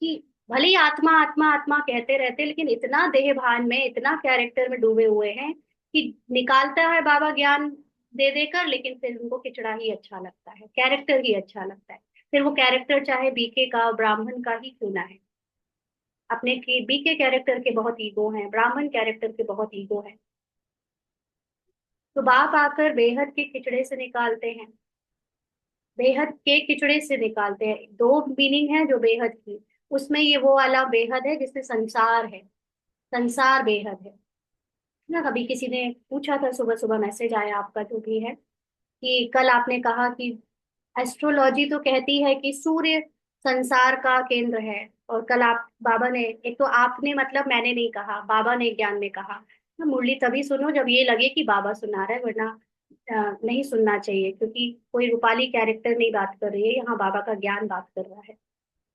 कि भले ही आत्मा आत्मा आत्मा कहते रहते, लेकिन इतना देह भान में, इतना कैरेक्टर में डूबे हुए हैं कि निकालता है बाबा ज्ञान दे देकर, लेकिन फिर उनको खिचड़ा ही अच्छा लगता है, कैरेक्टर ही अच्छा लगता है। फिर वो कैरेक्टर चाहे बीके का, ब्राह्मण का ही क्यों ना है। अपने की बीके कैरेक्टर के बहुत ईगो हैं, ब्राह्मण कैरेक्टर के बहुत ईगो है। तो बाप आकर बेहद के खिचड़े से निकालते हैं, बेहद के खिचड़े से निकालते हैं। दो मीनिंग है जो बेहद की, उसमें ये वो वाला बेहद है जिसमें संसार है, संसार बेहद है ना। कभी किसी ने पूछा था, सुबह सुबह मैसेज आया आपका जो भी है, कि कल आपने कहा कि एस्ट्रोलॉजी तो कहती है कि सूर्य संसार का केंद्र है, और कल आप बाबा ने, एक तो आपने मतलब मैंने नहीं कहा, बाबा ने ज्ञान में कहा ना। मुरली तभी सुनो जब ये लगे कि बाबा सुना रहा है, वरना नहीं सुनना चाहिए, क्योंकि कोई रूपाली कैरेक्टर नहीं बात कर रही है यहाँ, बाबा का ज्ञान बात कर रहा है।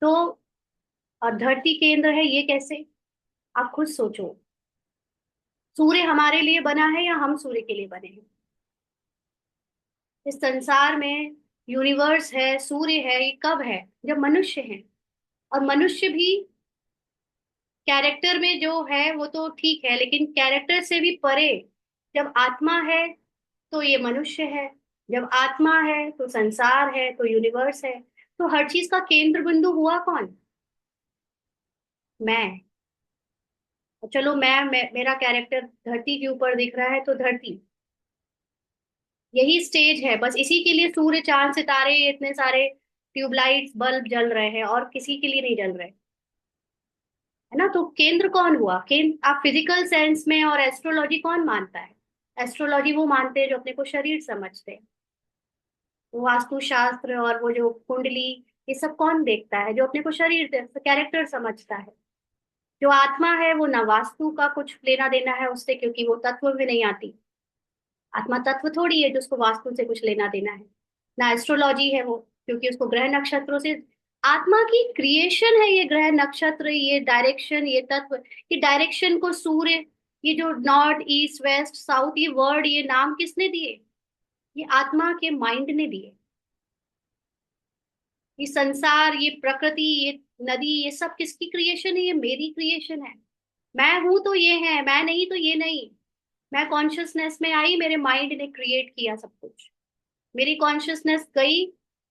तो और धरती केंद्र है, ये कैसे? आप खुद सोचो, सूर्य हमारे लिए बना है या हम सूर्य के लिए बने हैं? इस संसार में यूनिवर्स है, सूर्य है, ये कब है? जब मनुष्य है। और मनुष्य भी कैरेक्टर में जो है वो तो ठीक है, लेकिन कैरेक्टर से भी परे, जब आत्मा है तो ये मनुष्य है, जब आत्मा है तो संसार है, तो यूनिवर्स है। तो हर चीज का केंद्र बिंदु हुआ कौन? मैं। चलो मेरा कैरेक्टर धरती के ऊपर दिख रहा है, तो धरती यही स्टेज है, बस इसी के लिए सूर्य चांद सितारे ये इतने सारे ट्यूबलाइट्स बल्ब जल रहे हैं, और किसी के लिए नहीं जल रहे, है ना। तो केंद्र कौन हुआ? केंद्र आप फिजिकल सेंस में, और एस्ट्रोलॉजी कौन मानता है? एस्ट्रोलॉजी वो मानते हैं जो अपने को शरीर समझते हैं। वो वास्तुशास्त्र और वो जो कुंडली, ये सब कौन देखता है? जो अपने को शरीर कैरेक्टर समझता है। जो आत्मा है वो ना वास्तु का कुछ लेना देना है उससे, क्योंकि वो तत्व में नहीं आती। आत्मा तत्व थोड़ी है जो उसको वास्तु से कुछ लेना देना है। ना एस्ट्रोलॉजी है वो, क्योंकि उसको ग्रह नक्षत्रों से आत्मा की क्रिएशन है ये ग्रह नक्षत्र, ये डायरेक्शन, ये तत्व। ये डायरेक्शन को सूर्य, ये जो नॉर्थ ईस्ट वेस्ट साउथ, ये वर्ड, ये नाम किसने दिए? ये आत्मा के माइंड ने दिए। ये संसार, ये प्रकृति, ये नदी, ये सब किसकी क्रिएशन है? ये मेरी क्रिएशन है। मैं हूं तो ये है, मैं नहीं तो ये नहीं। मैं कॉन्शियसनेस में आई, मेरे माइंड ने क्रिएट किया सब कुछ। मेरी कॉन्शियसनेस गई,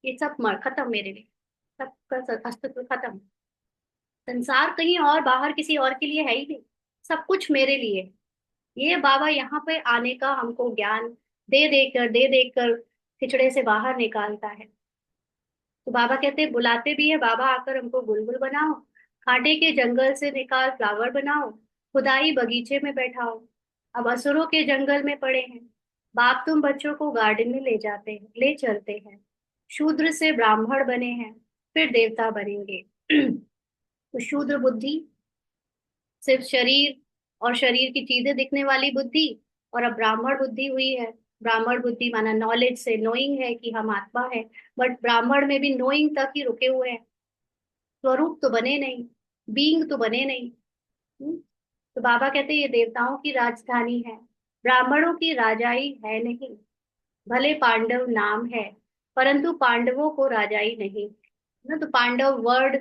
ये सब मर खत्म मेरे लिए। सबका अस्तित्व खत्म। संसार कहीं और बाहर किसी और के लिए है ही नहीं, सब कुछ मेरे लिए। ये बाबा यहाँ पे आने का हमको ज्ञान दे देकर खिचड़े से बाहर निकालता है। तो बाबा कहते हैं, बुलाते भी है बाबा, आकर हमको बुलबुल बनाओ, कांटे के जंगल से निकाल फ्लावर बनाओ, खुदाई बगीचे में बैठाओ। अब असुरों के जंगल में पड़े हैं, बाप तुम बच्चों को गार्डन में ले जाते हैं, ले चलते हैं। शूद्र से ब्राह्मण बने हैं, फिर देवता बनेंगे। तो शूद्र बुद्धि सिर्फ शरीर और शरीर की चीजें दिखने वाली बुद्धि, और अब ब्राह्मण बुद्धि हुई है। ब्राह्मण बुद्धि माना नॉलेज से नोइंग है कि हम आत्मा है। बट ब्राह्मण में भी नोइंग तक ही रुके हुए हैं, स्वरूप तो बने नहीं, बीइंग तो बने नहीं। हम्म? तो बाबा कहते हैं ये देवताओं की राजधानी है, ब्राह्मणों की राजाई है नहीं। भले पांडव नाम है, परंतु पांडवों को राजाई नहीं। ना तो पांडव वर्ड,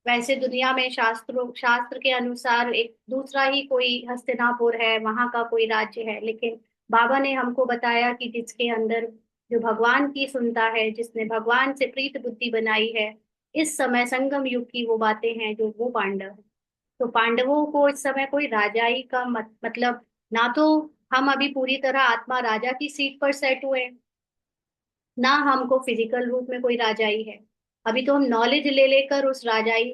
वैसे दुनिया में शास्त्र के अनुसार एक दूसरा ही कोई हस्तिनापुर है, वहां का कोई राज्य है। लेकिन बाबा ने हमको बताया कि जिसके अंदर जो भगवान की सुनता है, जिसने भगवान से प्रीत बुद्धि बनाई है, इस समय संगम युग की वो बातें हैं जो वो पांडव है। तो पांडवों को इस समय कोई राजाई का मतलब ना तो हम अभी पूरी तरह आत्मा राजा की सीट पर सेट हुए हैं, ना हमको फिजिकल रूप में कोई राजाई है। अभी तो हम नॉलेज ले लेकर उस राजाई,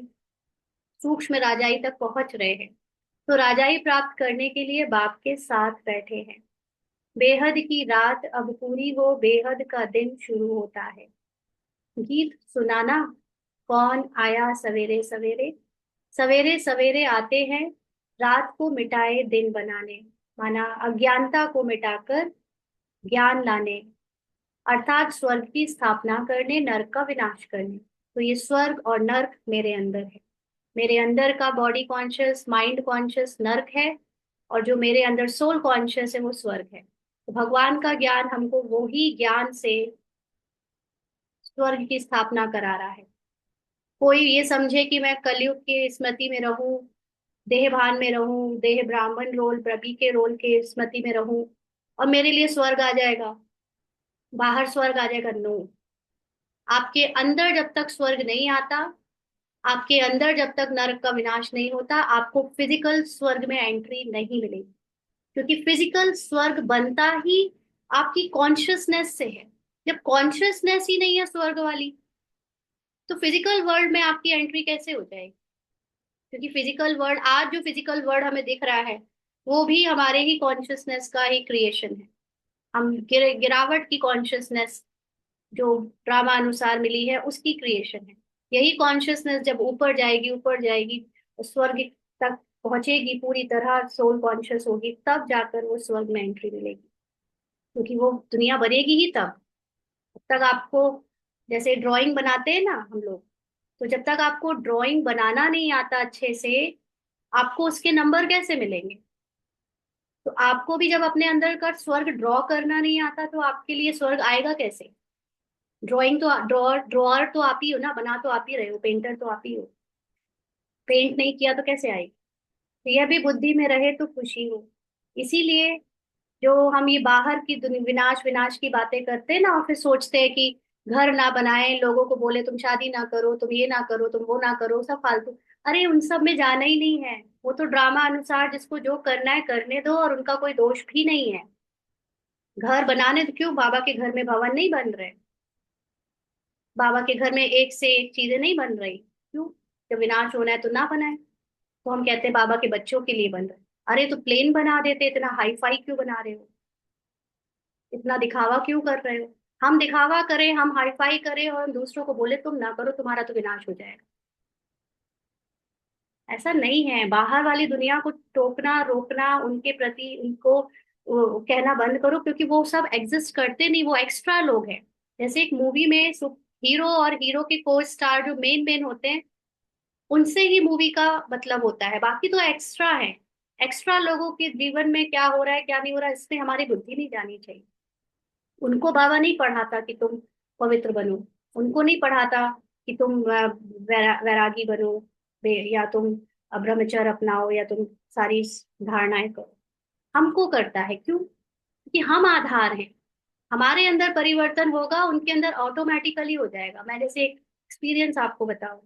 सूक्ष्म राजाई तक पहुंच रहे हैं। तो राजाई प्राप्त करने के लिए बाप के साथ बैठे हैं। बेहद की रात अब पूरी हो, बेहद का दिन शुरू होता है। गीत सुनाना, कौन आया सवेरे सवेरे? सवेरे सवेरे आते हैं, रात को मिटाए दिन बनाने। माना अज्ञानता को मिटाकर ज्ञान लाने, अर्थात स्वर्ग की स्थापना करने, नरक का विनाश करने। तो ये स्वर्ग और नर्क मेरे अंदर है। मेरे अंदर का बॉडी कॉन्शियस माइंड कॉन्शियस नर्क है, और जो मेरे अंदर सोल कॉन्शियस है वो स्वर्ग है। तो भगवान का ज्ञान हमको वो ही ज्ञान से स्वर्ग की स्थापना करा रहा है। कोई ये समझे कि मैं कलयुग के स्मृति में रहूं, देह भान में रहूं, देह ब्राह्मण रोल प्रभु के रोल के स्मृति में रहूं, और मेरे लिए स्वर्ग आ जाएगा, बाहर स्वर्ग आ जाएगा। नो, आपके अंदर जब तक स्वर्ग नहीं आता, आपके अंदर जब तक नरक का विनाश नहीं होता, आपको फिजिकल स्वर्ग में एंट्री नहीं मिलेगी। क्योंकि फिजिकल स्वर्ग बनता ही आपकी कॉन्शियसनेस से है। जब कॉन्शियसनेस ही नहीं है स्वर्ग वाली, तो फिजिकल वर्ल्ड में आपकी एंट्री कैसे हो जाएगी? क्योंकि फिजिकल वर्ल्ड, आज जो फिजिकल वर्ल्ड हमें दिख रहा है, वो भी हमारे ही कॉन्शियसनेस का ही क्रिएशन है। हम गिरावट की कॉन्शियसनेस जो ड्रामा अनुसार मिली है उसकी क्रिएशन है। यही कॉन्शियसनेस जब ऊपर जाएगी और स्वर्ग तक पहुंचेगी, पूरी तरह सोल कॉन्शियस होगी, तब जाकर वो स्वर्ग में एंट्री मिलेगी। क्योंकि वो दुनिया बनेगी ही तब। तब तक आपको, जैसे ड्राइंग बनाते हैं ना हम लोग, तो जब तक आपको ड्राइंग बनाना नहीं आता अच्छे से, आपको उसके नंबर कैसे मिलेंगे? तो आपको भी जब अपने अंदर का स्वर्ग ड्रॉ करना नहीं आता, तो आपके लिए स्वर्ग आएगा कैसे? ड्राइंग तो ड्रॉअर तो आप ही हो ना, बना तो आप ही रहे हो, पेंटर तो आप ही हो। पेंट नहीं किया तो कैसे आएगी? तो यह भी बुद्धि में रहे तो खुशी हो। इसीलिए जो हम ये बाहर की विनाश विनाश की बातें करते हैं ना, और फिर सोचते हैं कि घर ना बनाए, लोगों को बोले तुम शादी ना करो, तुम ये ना करो, तुम वो ना करो, सब फालतू। अरे उन सब में जाना ही नहीं है। वो तो ड्रामा अनुसार जिसको जो करना है करने दो, और उनका कोई दोष भी नहीं है। घर बनाने तो क्यों, बाबा के घर में भवन नहीं बन रहे? बाबा के घर में एक से एक चीजें नहीं बन रही, क्यों? जब विनाश होना है तो ना बनाए। तो हम कहते हैं बाबा के बच्चों के लिए बन रहे। अरे तो प्लेन बना देते, इतना हाई फाई क्यों बना रहे हो? इतना दिखावा क्यों कर रहे हो? हम दिखावा करें, हम हाई फाई करें, और हम दूसरों को बोले तुम ना करो, तुम्हारा तो विनाश हो जाएगा। ऐसा नहीं है। बाहर वाली दुनिया को टोकना रोकना, उनके प्रति उनको कहना बंद करो, क्योंकि वो सब एग्जिस्ट करते नहीं, वो एक्स्ट्रा लोग हैं। जैसे एक मूवी में हीरो और हीरो के को स्टार जो मेन मेन होते हैं, उनसे ही मूवी का मतलब होता है, बाकी तो एक्स्ट्रा है। एक्स्ट्रा लोगों के जीवन में क्या हो रहा है क्या नहीं हो रहा है, इसमें हमारी बुद्धि नहीं जानी चाहिए। उनको बाबा नहीं पढ़ाता कि तुम पवित्र बनो, उनको नहीं पढ़ाता कि तुम वैरागी बनो, या तुम ब्रह्मचर्य अपनाओ, या तुम सारी धारणाएं करो। हमको करता है, क्यों? क्योंकि हम आधार हैं। हमारे अंदर परिवर्तन होगा, उनके अंदर ऑटोमेटिकली हो जाएगा। मैं जैसे एक एक्सपीरियंस आपको बताऊं,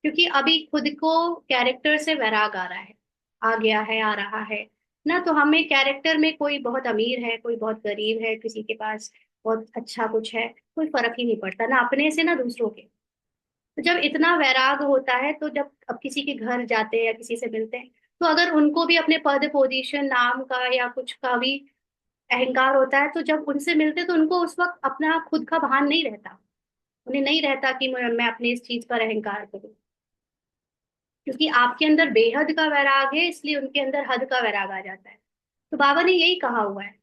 क्योंकि अभी खुद को कैरेक्टर से वैराग आ रहा है, आ गया है, आ रहा है ना। तो हमें कैरेक्टर में कोई बहुत अमीर है, कोई बहुत गरीब है, किसी के पास बहुत अच्छा कुछ है, कोई फर्क ही नहीं पड़ता, ना अपने से ना दूसरों के। तो जब इतना वैराग होता है, तो जब अब किसी के घर जाते हैं या किसी से मिलते हैं, तो अगर उनको भी अपने पद पोजीशन नाम का या कुछ का भी अहंकार होता है, तो जब उनसे मिलते तो उनको उस वक्त अपना खुद का भान नहीं रहता। उन्हें नहीं रहता कि मैं अपने इस चीज पर अहंकार करूं, क्योंकि आपके अंदर बेहद का वैराग है, इसलिए उनके अंदर हद का वैराग आ जाता है। तो बाबा ने यही कहा हुआ है,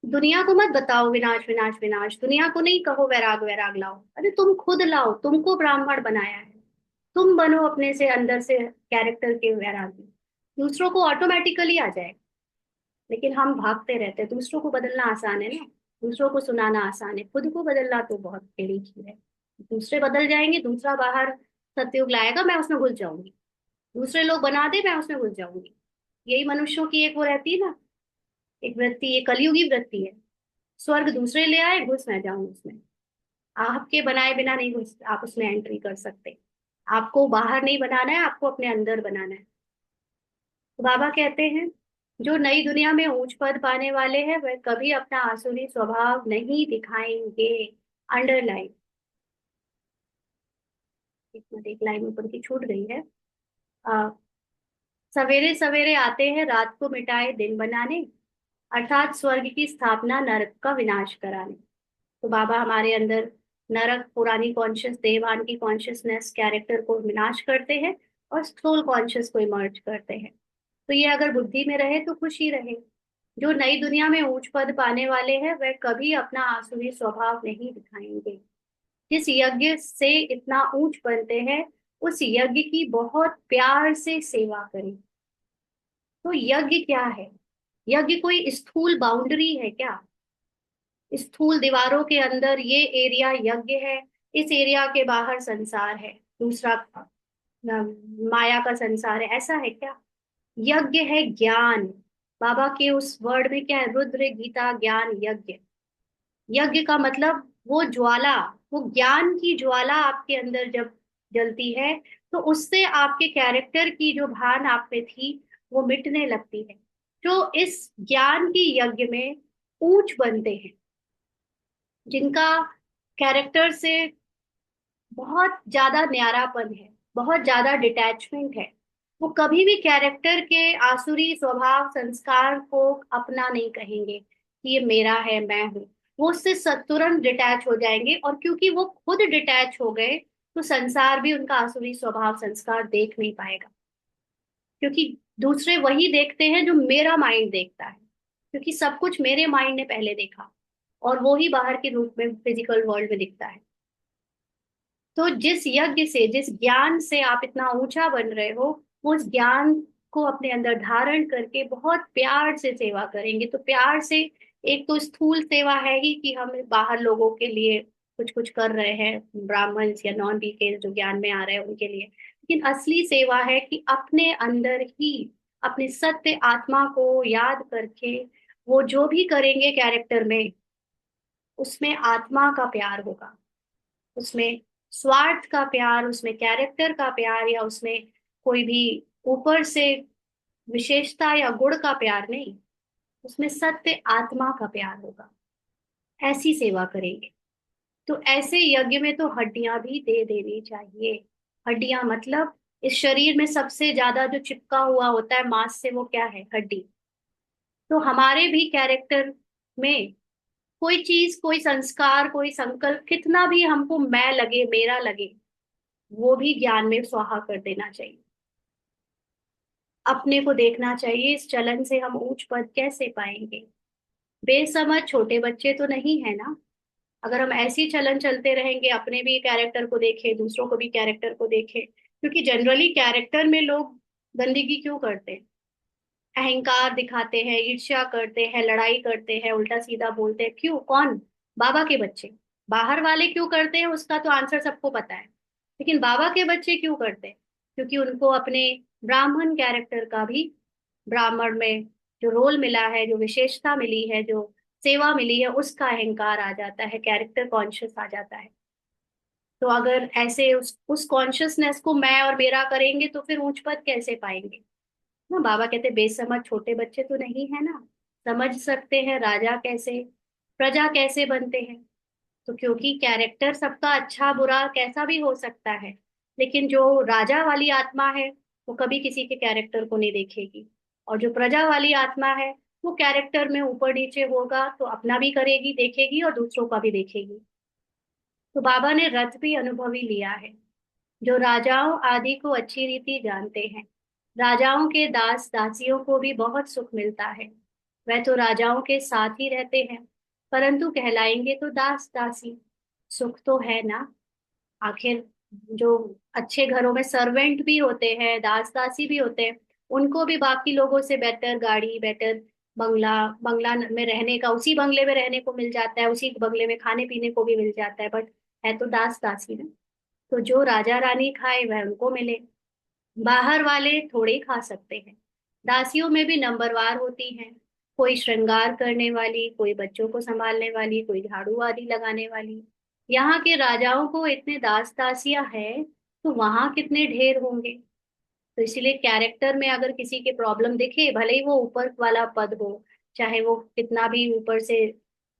दुनिया को मत बताओ विनाश विनाश विनाश, दुनिया को नहीं कहो वैराग वैराग लाओ, अरे तुम खुद लाओ, तुमको ब्राह्मण बनाया है। तुम बनो अपने से अंदर से कैरेक्टर के वैरागी, दूसरों को ऑटोमेटिकली आ जाए। लेकिन हम भागते रहते हैं। दूसरों को बदलना आसान है ना, दूसरों को सुनाना आसान है, खुद को बदलना तो बहुत टेढ़ी चीज है। दूसरे बदल जाएंगे, दूसरा बाहर सतयुग लाएगा, मैं उसमें घुस जाऊंगी। दूसरे लोग बना दे, मैं उसमें घुस जाऊंगी। यही मनुष्यों की एक वो रहती है ना, एक वृत्ति, ये कलयुगी वृत्ति है। स्वर्ग दूसरे ले आए, घुस मैं जाऊं उसमें। आपके बनाए बिना नहीं घुस आप उसमें एंट्री कर सकते। आपको बाहर नहीं बनाना है, आपको अपने अंदर बनाना है। तो बाबा कहते हैं, जो नई दुनिया में ऊंच पद पाने वाले हैं वह कभी अपना आसुरी स्वभाव नहीं दिखाएंगे। अंडरलाइन, एक लाइन ऊपर की छूट गई है। आ, सवेरे सवेरे आते हैं रात को मिटाए दिन बनाने, अर्थात स्वर्ग की स्थापना नरक का विनाश कराने। तो बाबा हमारे अंदर नरक, पुरानी कॉन्शियस देवान की कॉन्शियसनेस, कैरेक्टर को विनाश करते हैं और सोल कॉन्शियस को इमर्ज करते हैं। तो ये अगर बुद्धि में रहे तो खुशी रहे। जो नई दुनिया में ऊंच पद पाने वाले हैं वह कभी अपना आसुरी स्वभाव नहीं दिखाएंगे। जिस यज्ञ से इतना ऊंच बनते हैं, उस यज्ञ की बहुत प्यार से सेवा करें। तो यज्ञ क्या है? यज्ञ कोई स्थूल बाउंड्री है क्या? स्थूल दीवारों के अंदर ये एरिया यज्ञ है, इस एरिया के बाहर संसार है, दूसरा माया का संसार है, ऐसा है क्या? यज्ञ है ज्ञान। बाबा के उस वर्ड में क्या है? रुद्र गीता ज्ञान यज्ञ। यज्ञ का मतलब वो ज्वाला, वो ज्ञान की ज्वाला आपके अंदर जब जलती है, तो उससे आपके कैरेक्टर की जो भान आप में थी वो मिटने लगती है। जो इस ज्ञान की यज्ञ में ऊंच बनते हैं, जिनका कैरेक्टर से बहुत ज्यादा न्यारापन है, बहुत ज्यादा डिटैचमेंट है, वो कभी भी कैरेक्टर के आसुरी स्वभाव संस्कार को अपना नहीं कहेंगे कि ये मेरा है, मैं हूं। वो उससे तुरंत डिटैच हो जाएंगे, और क्योंकि वो खुद डिटैच हो गए, तो संसार भी उनका आसुरी स्वभाव संस्कार देख नहीं पाएगा। क्योंकि दूसरे वही देखते हैं जो मेरा माइंड देखता है, क्योंकि सब कुछ मेरे माइंड ने पहले देखा, और वो ही बाहर के रूप में फिजिकल वर्ल्ड में दिखता है। तो जिस यज्ञ से, जिस ज्ञान से आप इतना ऊंचा बन रहे हो, वो उस ज्ञान को अपने अंदर धारण करके बहुत प्यार से सेवा करेंगे। तो प्यार से, एक तो स्थूल सेवा है ही कि हम बाहर लोगों के लिए कुछ कुछ कर रहे हैं, ब्राह्मण्स या नॉन बी के जो ज्ञान में आ रहे हैं उनके लिए, लेकिन असली सेवा है कि अपने अंदर ही अपने सत्य आत्मा को याद करके वो जो भी करेंगे कैरेक्टर में, उसमें आत्मा का प्यार होगा, उसमें स्वार्थ का प्यार, उसमें कैरेक्टर का प्यार, या उसमें कोई भी ऊपर से विशेषता या गुण का प्यार नहीं, उसमें सत्य आत्मा का प्यार होगा। ऐसी सेवा करेंगे। तो ऐसे यज्ञ में तो हड्डियां भी दे देनी चाहिए। हड्डियां मतलब इस शरीर में सबसे ज्यादा जो चिपका हुआ होता है मांस से, वो क्या है? हड्डी। तो हमारे भी कैरेक्टर में कोई चीज, कोई संस्कार, कोई संकल्प, कितना भी हमको मैं लगे, मेरा लगे, वो भी ज्ञान में स्वाहा कर देना चाहिए। अपने को देखना चाहिए, इस चलन से हम ऊंच पद कैसे पाएंगे। बेसमझ छोटे बच्चे तो नहीं है ना, अगर हम ऐसी चलन चलते रहेंगे, अपने भी कैरेक्टर को देखें, दूसरों को भी कैरेक्टर को देखें, क्योंकि जनरली कैरेक्टर में लोग गंदगी क्यों करते हैं? अहंकार दिखाते हैं, ईर्ष्या करते हैं, लड़ाई करते हैं, उल्टा सीधा बोलते हैं, क्यों? कौन? बाबा के बच्चे। बाहर वाले क्यों करते हैं उसका तो आंसर सबको पता है, लेकिन बाबा के बच्चे क्यों करते हैं? क्योंकि उनको अपने ब्राह्मण कैरेक्टर का भी, ब्राह्मण में जो रोल मिला है, जो विशेषता मिली है, जो सेवा मिली है, उसका अहंकार आ जाता है, कैरेक्टर कॉन्शियस आ जाता है। तो अगर ऐसे उस कॉन्शियसनेस को मैं और मेरा करेंगे तो फिर ऊंच पद कैसे पाएंगे? ना, बाबा कहते बेसमझ छोटे बच्चे तो नहीं है ना, समझ सकते हैं राजा कैसे, प्रजा कैसे बनते हैं। तो क्योंकि कैरेक्टर सबका अच्छा बुरा कैसा भी हो सकता है, लेकिन जो राजा वाली आत्मा है वो कभी किसी के कैरेक्टर को नहीं देखेगी, और जो प्रजा वाली आत्मा है वो कैरेक्टर में ऊपर नीचे होगा तो अपना भी करेगी, देखेगी, और दूसरों का भी देखेगी। तो बाबा ने रथ भी अनुभवी लिया है, जो राजाओं आदि को अच्छी रीति जानते हैं। राजाओं के दास दासियों को भी बहुत सुख मिलता है। वह तो राजाओं के साथ ही रहते हैं, परंतु कहलाएंगे तो दास दासी। सुख तो है ना, आखिर जो अच्छे घरों में सर्वेंट भी होते हैं, दास दासी भी होते हैं, उनको भी बाकी लोगों से बेटर गाड़ी, बेटर बंगला, बंगला में रहने का, उसी बंगले में रहने को मिल जाता है, उसी बंगले में खाने पीने को भी मिल जाता है, बट है तो दास दासी ना। तो जो राजा रानी खाए वह उनको मिले, बाहर वाले थोड़े ही खा सकते हैं। दासियों में भी नंबरवार होती हैं, कोई श्रृंगार करने वाली, कोई बच्चों को संभालने वाली, कोई झाड़ू आदि लगाने वाली। यहाँ के राजाओं को इतने दास दासियां हैं, तो वहां कितने ढेर होंगे। तो इसीलिए कैरेक्टर में अगर किसी के प्रॉब्लम दिखे, भले ही वो ऊपर वाला पद हो, चाहे वो कितना भी ऊपर से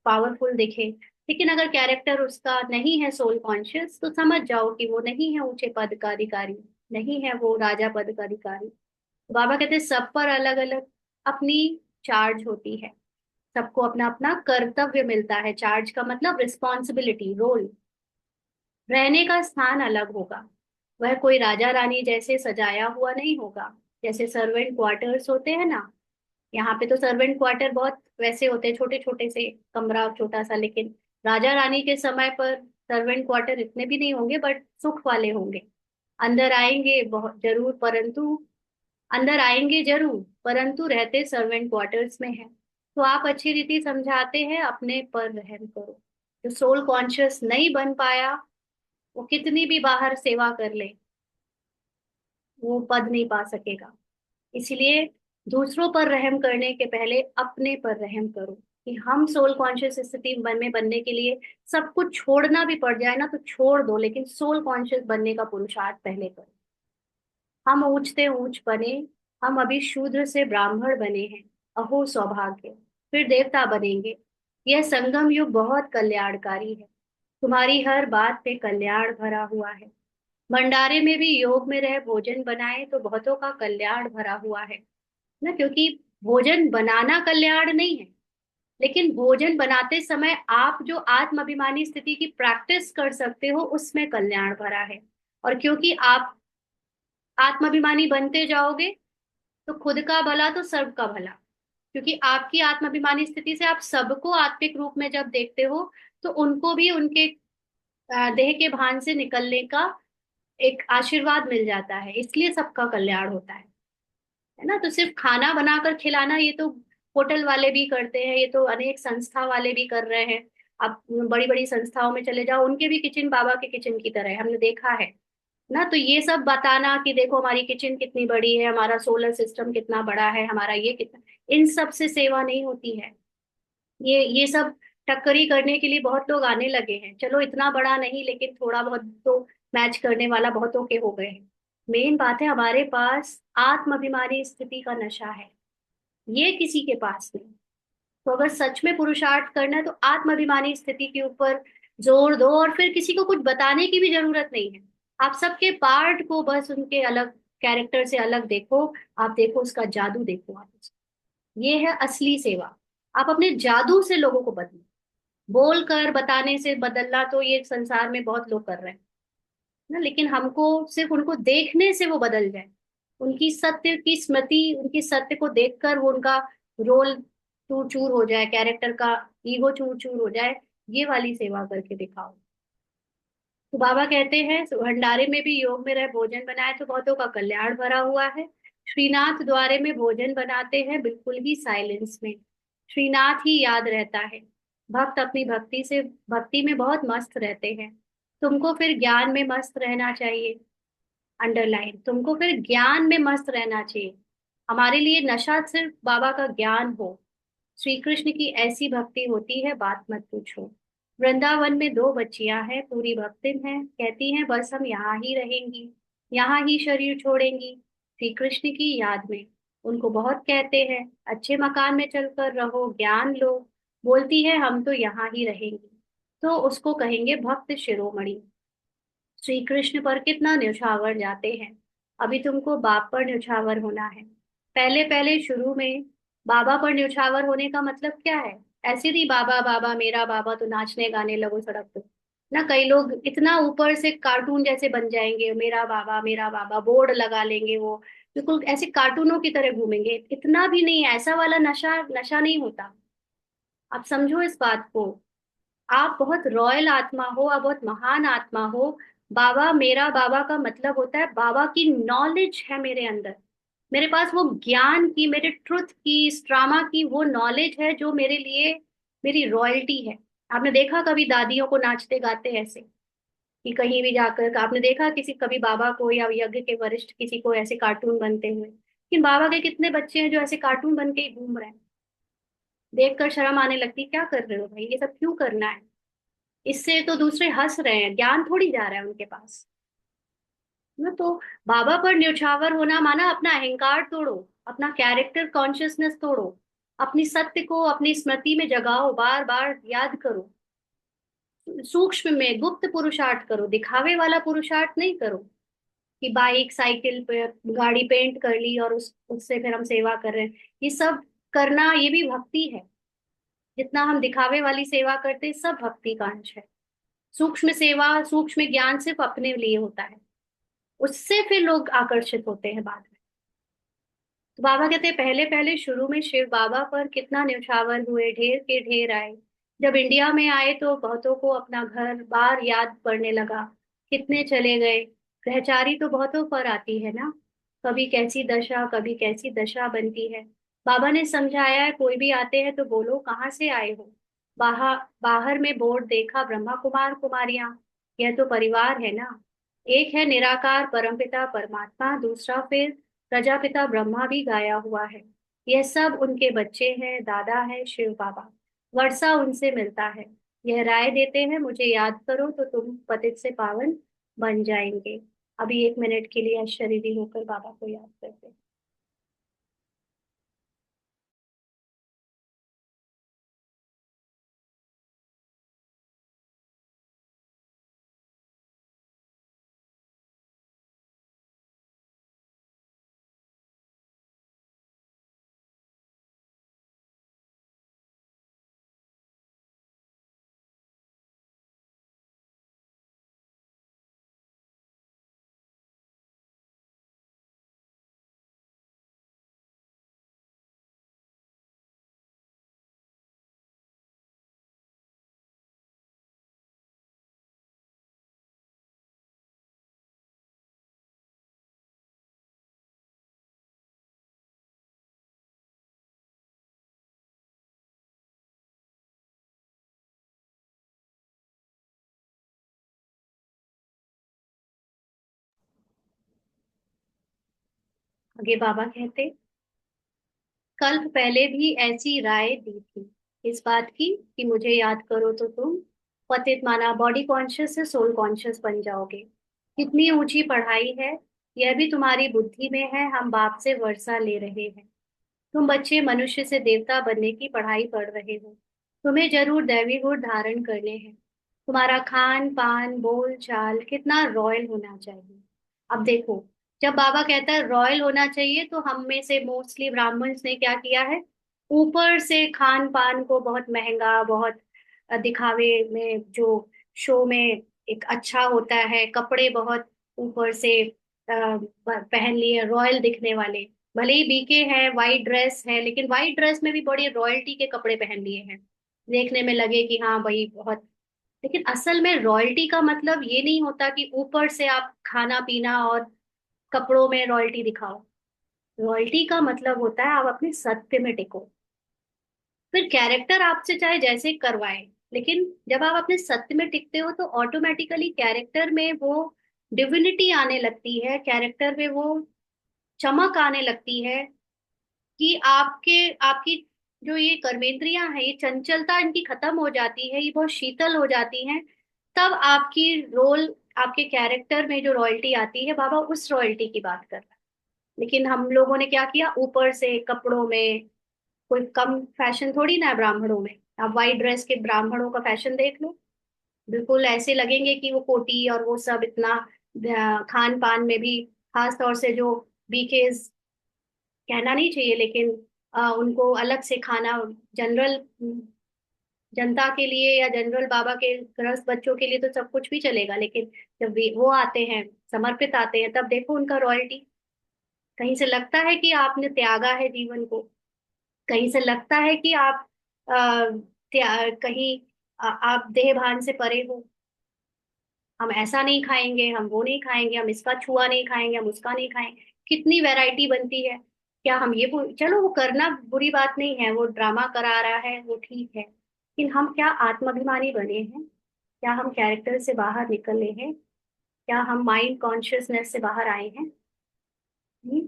पावरफुल दिखे, लेकिन अगर कैरेक्टर उसका नहीं है सोल कॉन्शियस, तो समझ जाओ कि वो नहीं है ऊंचे पद का अधिकारी, नहीं है वो राजा पद का अधिकारी। तो बाबा कहते हैं सब पर अलग अलग अपनी चार्ज होती है, सबको अपना अपना कर्तव्य मिलता है। चार्ज का मतलब रिस्पॉन्सिबिलिटी, रोल। रहने का स्थान अलग होगा, वह कोई राजा रानी जैसे सजाया हुआ नहीं होगा। जैसे सर्वेंट क्वार्टर्स होते हैं ना, यहाँ पे तो सर्वेंट क्वार्टर बहुत वैसे होते हैं, छोटे छोटे से कमरा छोटा सा, लेकिन राजा रानी के समय पर सर्वेंट क्वार्टर इतने भी नहीं होंगे, बट सुख वाले होंगे। अंदर आएंगे बहुत जरूर, परंतु अंदर आएंगे जरूर, परंतु रहते सर्वेंट क्वार्टर्स में है। तो आप अच्छी रीति समझाते हैं, अपने पर रहम करो। जो सोल कॉन्शियस नहीं बन पाया, वो कितनी भी बाहर सेवा कर ले, वो पद नहीं पा सकेगा। इसलिए दूसरों पर रहम करने के पहले अपने पर रहम करो, कि हम सोल कॉन्शियस स्थिति में बनने के लिए सब कुछ छोड़ना भी पड़ जाए ना तो छोड़ दो, लेकिन सोल कॉन्शियस बनने का पुरुषार्थ पहले करो। हम ऊंचते ऊंच बने, हम अभी शूद्र से ब्राह्मण बने हैं, अहो सौभाग्य, फिर देवता बनेंगे। यह संगम युग बहुत कल्याणकारी है, तुम्हारी हर बात पे कल्याण भरा हुआ है। भंडारे में भी योग में रह भोजन बनाए तो बहुतों का कल्याण भरा हुआ है ना, क्योंकि भोजन बनाना कल्याण नहीं है, लेकिन भोजन बनाते समय आप जो आत्म अभिमानी स्थिति की प्रैक्टिस कर सकते हो उसमें कल्याण भरा है। और क्योंकि आप आत्माभिमानी बनते जाओगे, तो खुद का भला तो सबका भला, क्योंकि आपकी आत्माभिमानी स्थिति से आप सबको आत्मिक रूप में जब देखते हो, तो उनको भी उनके देह के भान से निकलने का एक आशीर्वाद मिल जाता है, इसलिए सबका कल्याण होता है ना। तो सिर्फ खाना बनाकर खिलाना ये तो होटल वाले भी करते हैं, ये तो अनेक संस्था वाले भी कर रहे हैं। आप बड़ी बड़ी संस्थाओं में चले जाओ, उनके भी किचन बाबा के किचन की तरह है, हमने देखा है ना। तो ये सब बताना कि देखो हमारी किचन कितनी बड़ी है, हमारा सोलर सिस्टम कितना बड़ा है, हमारा ये कितना, इन सब से सेवा नहीं होती है। ये सब टक्करी करने के लिए बहुत लोग आने लगे हैं, चलो इतना बड़ा नहीं, लेकिन थोड़ा बहुत तो मैच करने वाला बहुतों के हो गए हैं। मेन बात है हमारे पास आत्माभिमानी स्थिति का नशा है, ये किसी के पास नहीं। तो अगर सच में पुरुषार्थ करना है तो आत्माभिमानी स्थिति के ऊपर जोर दो, और फिर किसी को कुछ बताने की भी जरूरत नहीं है। आप सबके पार्ट को बस उनके अलग कैरेक्टर से अलग देखो, आप देखो उसका जादू, देखो आप ये है असली सेवा। आप अपने जादू से लोगों को बदलो, बोल कर बताने से बदलना तो ये संसार में बहुत लोग कर रहे हैं ना, लेकिन हमको सिर्फ उनको देखने से वो बदल जाए, उनकी सत्य की स्मृति, उनकी सत्य को देखकर वो उनका रोल चूर चूर हो जाए, कैरेक्टर का ईगो चूर चूर हो जाए, ये वाली सेवा करके दिखाओ। तो बाबा कहते हैं भंडारे में भी योग में रह भोजन बनाए तो बहुतों का कल्याण भरा हुआ है। श्रीनाथ द्वारे में भोजन बनाते हैं बिल्कुल ही साइलेंस में। श्रीनाथ ही याद रहता है। भक्त अपनी भक्ति में बहुत मस्त रहते हैं। तुमको फिर ज्ञान में मस्त रहना चाहिए। अंडरलाइन, तुमको फिर ज्ञान में मस्त रहना चाहिए। हमारे लिए नशा सिर्फ बाबा का ज्ञान हो। श्री कृष्ण की ऐसी भक्ति होती है, बात मत पूछो। वृंदावन में दो बच्चियां हैं, पूरी भक्तिन हैं, कहती हैं बस हम यहाँ ही रहेंगी, यहाँ ही शरीर छोड़ेंगी श्री कृष्ण की याद में। उनको बहुत कहते हैं अच्छे मकान में चलकर रहो, ज्ञान लो। बोलती है हम तो यहाँ ही रहेंगी। तो उसको कहेंगे भक्त शिरोमणि। श्री कृष्ण पर कितना न्यौछावर जाते हैं। अभी तुमको बाप पर न्यौछावर होना है। पहले पहले शुरू में बाबा पर न्यौछावर होने का मतलब क्या है? ऐसे नहीं बाबा बाबा मेरा बाबा तो नाचने गाने लगो सड़क पे। ना कई लोग इतना ऊपर से कार्टून जैसे बन जाएंगे, मेरा बाबा बोर्ड लगा लेंगे, वो बिल्कुल ऐसे कार्टूनों की तरह घूमेंगे। इतना भी नहीं, ऐसा वाला नशा नशा नहीं होता। आप समझो इस बात को। आप बहुत रॉयल आत्मा हो, आप बहुत महान आत्मा हो। बाबा मेरा बाबा का मतलब होता है बाबा की नॉलेज है मेरे अंदर। मेरे पास वो ज्ञान की, मेरे ट्रुथ की, इस ड्रामा की वो नॉलेज है जो मेरे लिए मेरी रॉयल्टी है। आपने देखा कभी दादियों को नाचते गाते ऐसे, कि कहीं भी जाकर आपने देखा किसी कभी बाबा को या यज्ञ के वरिष्ठ किसी को ऐसे कार्टून बनते हुए? लेकिन बाबा के कितने बच्चे हैं जो ऐसे कार्टून बन के ही घूम रहे हैं। देखकर शर्म आने लगती, क्या कर रहे हो भाई, ये सब क्यों करना है? इससे तो दूसरे हंस रहे हैं, ज्ञान थोड़ी जा रहा है उनके पास। ना तो बाबा पर न्यौछावर होना माना अपना अहंकार तोड़ो, अपना कैरेक्टर कॉन्शियसनेस तोड़ो, अपनी सत्य को अपनी स्मृति में जगाओ, बार बार याद करो। सूक्ष्म में गुप्त पुरुषार्थ करो, दिखावे वाला पुरुषार्थ नहीं करो कि बाइक साइकिल पे गाड़ी पेंट कर ली और उससे फिर हम सेवा कर रहे हैं। ये सब करना ये भी भक्ति है। जितना हम दिखावे वाली सेवा करते हैं सब भक्ति का अंश है। सूक्ष्म सेवा सूक्ष्म ज्ञान सिर्फ अपने लिए होता है, उससे फिर लोग आकर्षित होते हैं बाद में। तो बाबा कहते हैं पहले पहले शुरू में शिव बाबा पर कितना न्यौछावर हुए, ढेर के ढेर आए। जब इंडिया में आए तो बहुतों को अपना घर बार याद पड़ने लगा। कितने चले गए। ग्रहचारी तो बहुतों पर आती है ना, कभी कैसी दशा कभी कैसी दशा बनती है। बाबा ने समझाया है कोई भी आते हैं तो बोलो कहाँ से आए हो। बाहर बाहर में बोर्ड देखा ब्रह्मा कुमार कुमारियां, यह तो परिवार है ना। एक है निराकार परमपिता परमात्मा, दूसरा फिर प्रजापिता ब्रह्मा भी गाया हुआ है। यह सब उनके बच्चे हैं, दादा है शिव बाबा। वर्षा उनसे मिलता है। यह राय देते हैं मुझे याद करो तो तुम पतित से पावन बन जाएंगे। अभी 1 मिनट के लिए अशरीरी होकर बाबा को याद करते हैं। आगे बाबा कहते, कल्प पहले भी ऐसी राय दी थी इस बात की कि मुझे याद करो तो तुम पतित माना बॉडी कॉन्शियस से सोल कॉन्शियस बन जाओगे। कितनी ऊंची पढ़ाई है, यह भी तुम्हारी बुद्धि में है। हम बाप से वर्षा ले रहे हैं। तुम बच्चे मनुष्य से देवता बनने की पढ़ाई पढ़ रहे हो। तुम्हें जरूर दैवी गुण धारण करने हैं। तुम्हारा खान पान बोल चाल कितना रॉयल होना चाहिए। अब देखो, जब बाबा कहता है रॉयल होना चाहिए तो हम में से मोस्टली ब्राह्मण्स ने क्या किया है, ऊपर से खान पान को बहुत महंगा, बहुत दिखावे में जो शो में एक अच्छा होता है, कपड़े बहुत ऊपर से पहन लिए रॉयल दिखने वाले। भले ही बीके हैं, वाइट ड्रेस है, लेकिन वाइट ड्रेस में भी बड़ी रॉयल्टी के कपड़े पहन लिए हैं। देखने में लगे कि हाँ भाई बहुत। लेकिन असल में रॉयल्टी का मतलब ये नहीं होता कि ऊपर से आप खाना पीना और कपड़ों में रॉयल्टी दिखाओ। रॉयल्टी का मतलब होता है आप अपने सत्य में टिको। फिर कैरेक्टर आपसे चाहे जैसे करवाए, लेकिन जब आप अपने सत्य में टिकते हो तो ऑटोमेटिकली कैरेक्टर में वो डिविनिटी आने लगती है, कैरेक्टर में वो चमक आने लगती है कि आपके आपकी जो ये कर्मेंद्रियां हैं, ये चंचलता इनकी खत्म हो जाती है, ये बहुत शीतल हो जाती हैं। तब आपकी रोल, आपके कैरेक्टर में जो रॉयल्टी आती है, बाबा उस रॉयल्टी की बात कर रहा है। लेकिन हम लोगों ने क्या किया, ऊपर से कपड़ों में कोई कम फैशन थोड़ी ना है ब्राह्मणों में। आप वाइट ड्रेस के ब्राह्मणों का फैशन देख लो, बिल्कुल ऐसे लगेंगे कि वो कोटी और वो सब इतना खान पान में भी, खास तौर से जो बीकेज, कहना नहीं चाहिए लेकिन उनको अलग से खाना, जनरल जनता के लिए या जनरल बाबा के गृहस्थ बच्चों के लिए तो सब कुछ भी चलेगा, लेकिन जब वो आते हैं, समर्पित आते हैं, तब देखो उनका रॉयल्टी। कहीं से लगता है कि आपने त्यागा है जीवन को, कहीं से लगता है कि आप कहीं आप देह भान से परे हो। हम ऐसा नहीं खाएंगे, हम वो नहीं खाएंगे, हम इसका छुआ नहीं खाएंगे, हम उसका नहीं खाएंगे। कितनी वैरायटी बनती है। क्या हम ये चलो वो करना बुरी बात नहीं है, वो ड्रामा करा रहा है वो ठीक है, लेकिन हम क्या आत्माभिमानी बने हैं? क्या हम कैरेक्टर से बाहर निकले हैं? क्या हम माइंड कॉन्शियसनेस से बाहर आए हैं? हम्म?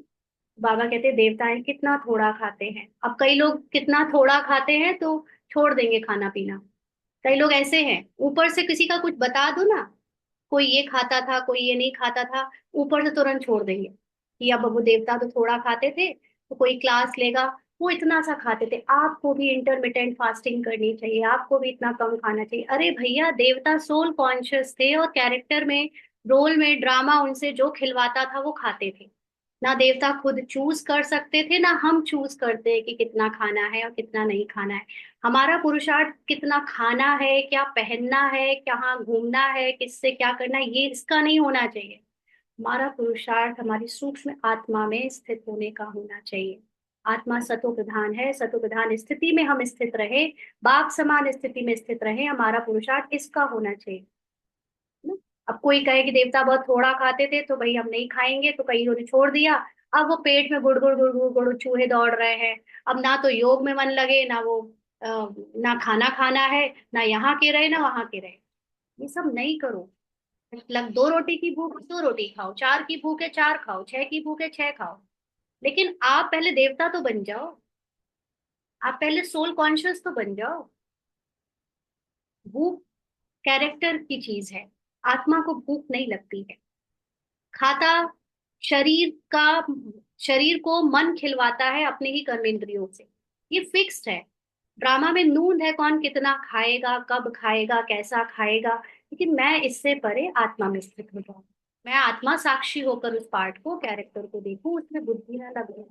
बाबा कहते हैं देवताएं कितना थोड़ा खाते हैं। अब कई लोग कितना थोड़ा खाते हैं तो छोड़ देंगे खाना पीना। कई लोग ऐसे हैं, ऊपर से किसी का कुछ बता दो ना, कोई ये खाता था कोई ये नहीं खाता था, ऊपर से तुरंत छोड़ देंगे कि अब वो देवता तो थोड़ा खाते थे तो कोई क्लास लेगा, वो इतना सा खाते थे, आपको भी इंटरमिटेंट फास्टिंग करनी चाहिए, आपको भी इतना कम खाना चाहिए। अरे भैया, देवता सोल कॉन्शियस थे और कैरेक्टर में, रोल में, ड्रामा उनसे जो खिलवाता था वो खाते थे। ना देवता खुद चूज कर सकते थे, ना हम चूज करते हैं कि कितना खाना है और कितना नहीं खाना है। हमारा पुरुषार्थ कितना खाना है, क्या पहनना है, कहाँ घूमना है, किससे क्या करना है, ये इसका नहीं होना चाहिए। हमारा पुरुषार्थ हमारी सूक्ष्म आत्मा में स्थित होने का होना चाहिए। आत्मा सतो प्रधान है, सतो प्रधान स्थिति में हम स्थित रहे, बाप समान स्थिति में स्थित रहे, हमारा पुरुषार्थ इसका होना चाहिए ना। अब कोई कहे कि देवता बहुत थोड़ा खाते थे तो भाई हम नहीं खाएंगे, तो कई उन्होंने छोड़ दिया। अब वो पेट में गुड़ गुड़ गुड़ गुड़ गुड़ चूहे दौड़ रहे हैं। अब ना तो योग में मन लगे, ना वो अ, ना खाना खाना है, ना यहाँ के रहे ना वहां के रहे। ये सब नहीं करो। लग, दो रोटी की भूख दो रोटी खाओ, चार की भूख है चार खाओ, छह की भूख है छह खाओ। लेकिन आप पहले देवता तो बन जाओ, आप पहले सोल कॉन्शियस तो बन जाओ। भूख कैरेक्टर की चीज है, आत्मा को भूख नहीं लगती है। खाता शरीर का, शरीर को मन खिलवाता है अपने ही कर्मेंद्रियों से, ये फिक्स्ड है। ड्रामा में नूंद है कौन कितना खाएगा, कब खाएगा, कैसा खाएगा, लेकिन मैं इससे परे आत्मा में स्थित हो जाऊं। मैं आत्मा साक्षी होकर उस पार्ट को, कैरेक्टर को देखूं, उसमें बुद्धि ना लगे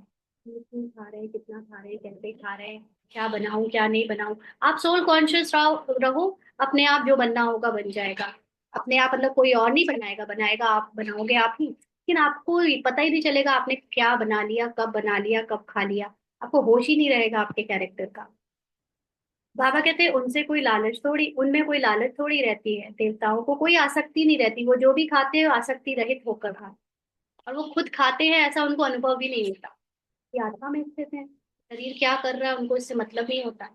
ये क्यों खा रहे हैं, कितना खा रहे हैं, कैसे खा रहे हैं, क्या बनाऊं क्या नहीं बनाऊं। आप सोल कॉन्शियस रहो, अपने आप जो बनना होगा बन जाएगा। अपने आप मतलब कोई और नहीं बनाएगा, बनाएगा आप, बनाओगे आप ही, लेकिन आपको पता ही नहीं चलेगा आपने क्या बना लिया, कब बना लिया, कब खा लिया। आपको होश ही नहीं रहेगा आपके कैरेक्टर का। बाबा कहते हैं उनसे कोई लालच थोड़ी, उनमें कोई लालच थोड़ी रहती है, देवताओं को कोई आसक्ति नहीं रहती, वो जो भी खाते हैं वो आसक्ति रहित होकर खाते, और वो खुद खाते हैं ऐसा उनको अनुभव भी नहीं होता। ये आत्मा में स्थित है, शरीर क्या कर रहा है उनको इससे मतलब नहीं होता।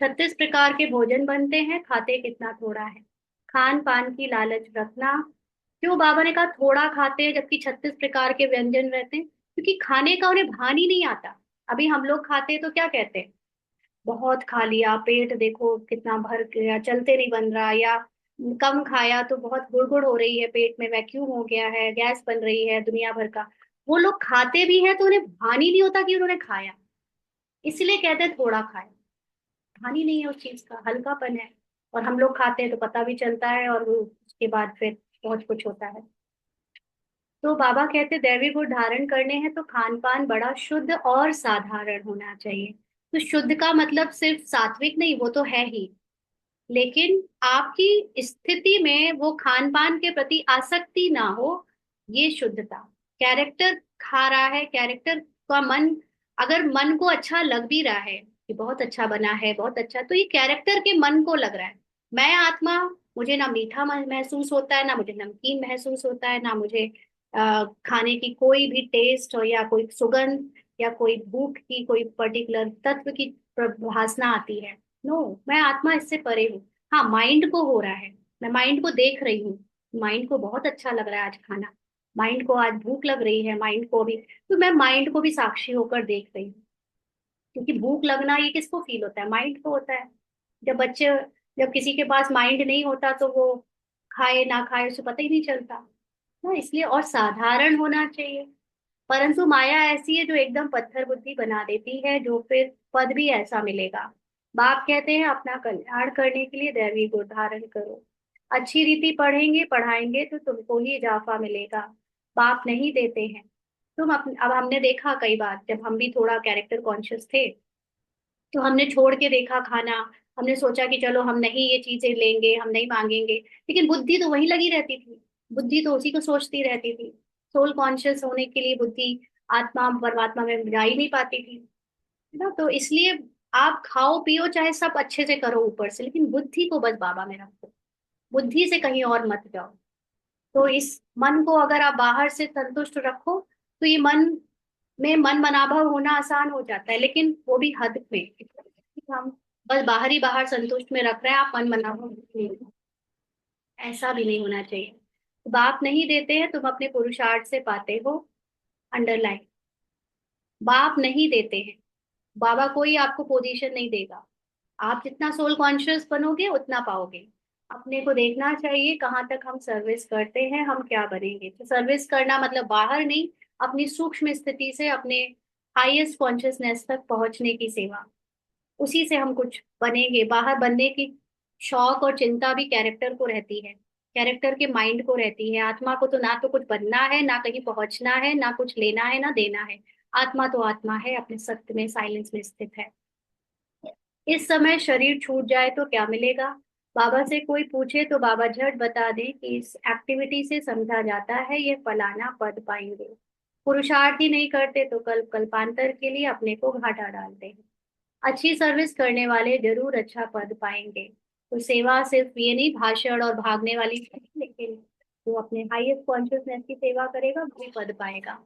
36 प्रकार के भोजन बनते हैं, खाते कितना थोड़ा है। खान पान की लालच रखना। क्यों बाबा ने कहा थोड़ा खाते हैं जबकि 36 प्रकार के व्यंजन रहते हैं? क्योंकि खाने का उन्हें भान ही नहीं आता। अभी हम लोग खाते हैं तो क्या कहते हैं, बहुत खा लिया, पेट देखो कितना भर गया, चलते नहीं बन रहा, या कम खाया तो बहुत गुड़गुड़ हो रही है, पेट में वैक्यूम हो गया है, गैस बन रही है दुनिया भर का। वो लोग खाते भी हैं तो उन्हें भान ही नहीं होता कि उन्होंने खाया, इसलिए कहते हैं थोड़ा खाए। भान ही नहीं है उस चीज का, हल्कापन है। और हम लोग खाते हैं तो पता भी चलता है, और उसके बाद फिर बहुत कुछ होता है। तो बाबा कहते दैवी गुण धारण करने हैं तो खान पान बड़ा शुद्ध और साधारण होना चाहिए। तो शुद्ध का मतलब सिर्फ सात्विक नहीं, वो तो है ही, लेकिन आपकी स्थिति में वो खान पान के प्रति आसक्ति ना हो, ये शुद्धता। कैरेक्टर खा रहा है, कैरेक्टर का मन, अगर मन को अच्छा लग भी रहा है, कि बहुत अच्छा बना है, बहुत अच्छा। तो ये कैरेक्टर के मन को लग रहा है। मैं आत्मा, मुझे ना मीठा महसूस होता है, ना मुझे नमकीन महसूस होता है, ना मुझे खाने की कोई भी टेस्ट हो या कोई सुगंध या कोई भूख की कोई पर्टिकुलर तत्व की भासना आती है। नो, मैं आत्मा इससे परे हूँ। हाँ, माइंड को हो रहा है, मैं माइंड को देख रही हूँ। माइंड को बहुत अच्छा लग रहा है आज खाना, माइंड को आज भूख लग रही है, माइंड को भी। तो मैं माइंड को भी साक्षी होकर देख रही हूँ। क्योंकि भूख लगना ये किसको फील होता है? माइंड को होता है। जब बच्चे, जब किसी के पास माइंड नहीं होता तो वो खाए ना खाए उसे पता ही नहीं चलता ना। इसलिए और साधारण होना चाहिए। परंतु माया ऐसी है जो एकदम पत्थर बुद्धि बना देती है, जो फिर पद भी ऐसा मिलेगा। बाप कहते हैं अपना कल्याण करने के लिए दैवी गुण धारण करो। अच्छी रीति पढ़ेंगे पढ़ाएंगे तो तुमको ही इजाफा मिलेगा। बाप नहीं देते हैं। अब हमने देखा कई बार जब हम भी थोड़ा कैरेक्टर कॉन्शियस थे, तो हमने छोड़ के देखा खाना। हमने सोचा कि चलो हम नहीं ये चीजें लेंगे, हम नहीं मांगेंगे, लेकिन बुद्धि तो वहीं लगी रहती थी। बुद्धि तो उसी को सोचती रहती थी। सोल कॉन्शियस होने के लिए बुद्धि आत्मा परमात्मा में जा ही नहीं पाती थी, है ना। तो इसलिए आप खाओ पियो चाहे सब अच्छे से करो ऊपर से, लेकिन बुद्धि को बस बाबा में रखो। बुद्धि से कहीं और मत जाओ। तो इस मन को अगर आप बाहर से संतुष्ट रखो, तो ये मन में मन मनाभव होना आसान हो जाता है, लेकिन वो भी हद में। हम बस बाहर ही बाहर संतुष्ट में रख रहे हैं, आप मन मनाभव नहीं, ऐसा भी नहीं होना चाहिए। तो बाप नहीं देते हैं, तुम अपने पुरुषार्थ से पाते हो। अंडरलाइन, बाप नहीं देते हैं। बाबा कोई आपको पोजीशन नहीं देगा। आप जितना सोल कॉन्शियस बनोगे उतना पाओगे। अपने को देखना चाहिए कहाँ तक हम सर्विस करते हैं, हम क्या बनेंगे। तो सर्विस करना मतलब बाहर नहीं, अपनी सूक्ष्म स्थिति से अपने हाईएस्ट कॉन्शियसनेस तक पहुंचने की सेवा। उसी से हम कुछ बनेंगे। बाहर बनने की शौक और चिंता भी कैरेक्टर को रहती है, कैरेक्टर के माइंड को रहती है। आत्मा को तो ना तो कुछ बनना है, ना कहीं पहुंचना है, ना कुछ लेना है, ना देना है। आत्मा तो आत्मा है, अपने सत्य में साइलेंस में स्थित है। इस समय शरीर छूट जाए तो क्या मिलेगा? बाबा से कोई पूछे तो बाबा झट बता दें कि इस एक्टिविटी से समझा जाता है ये फलाना पद पाएंगे। पुरुषार्थ ही नहीं करते तो कल्पांतर के लिए अपने को घाटा डालते हैं। अच्छी सर्विस करने वाले जरूर अच्छा पद पाएंगे। तो सेवा सिर्फ ये नहीं भाषण और भागने वाली नहीं, लेकिन जो अपने हाईएस्ट कॉन्शियसनेस की सेवा करेगा वो पद पाएगा।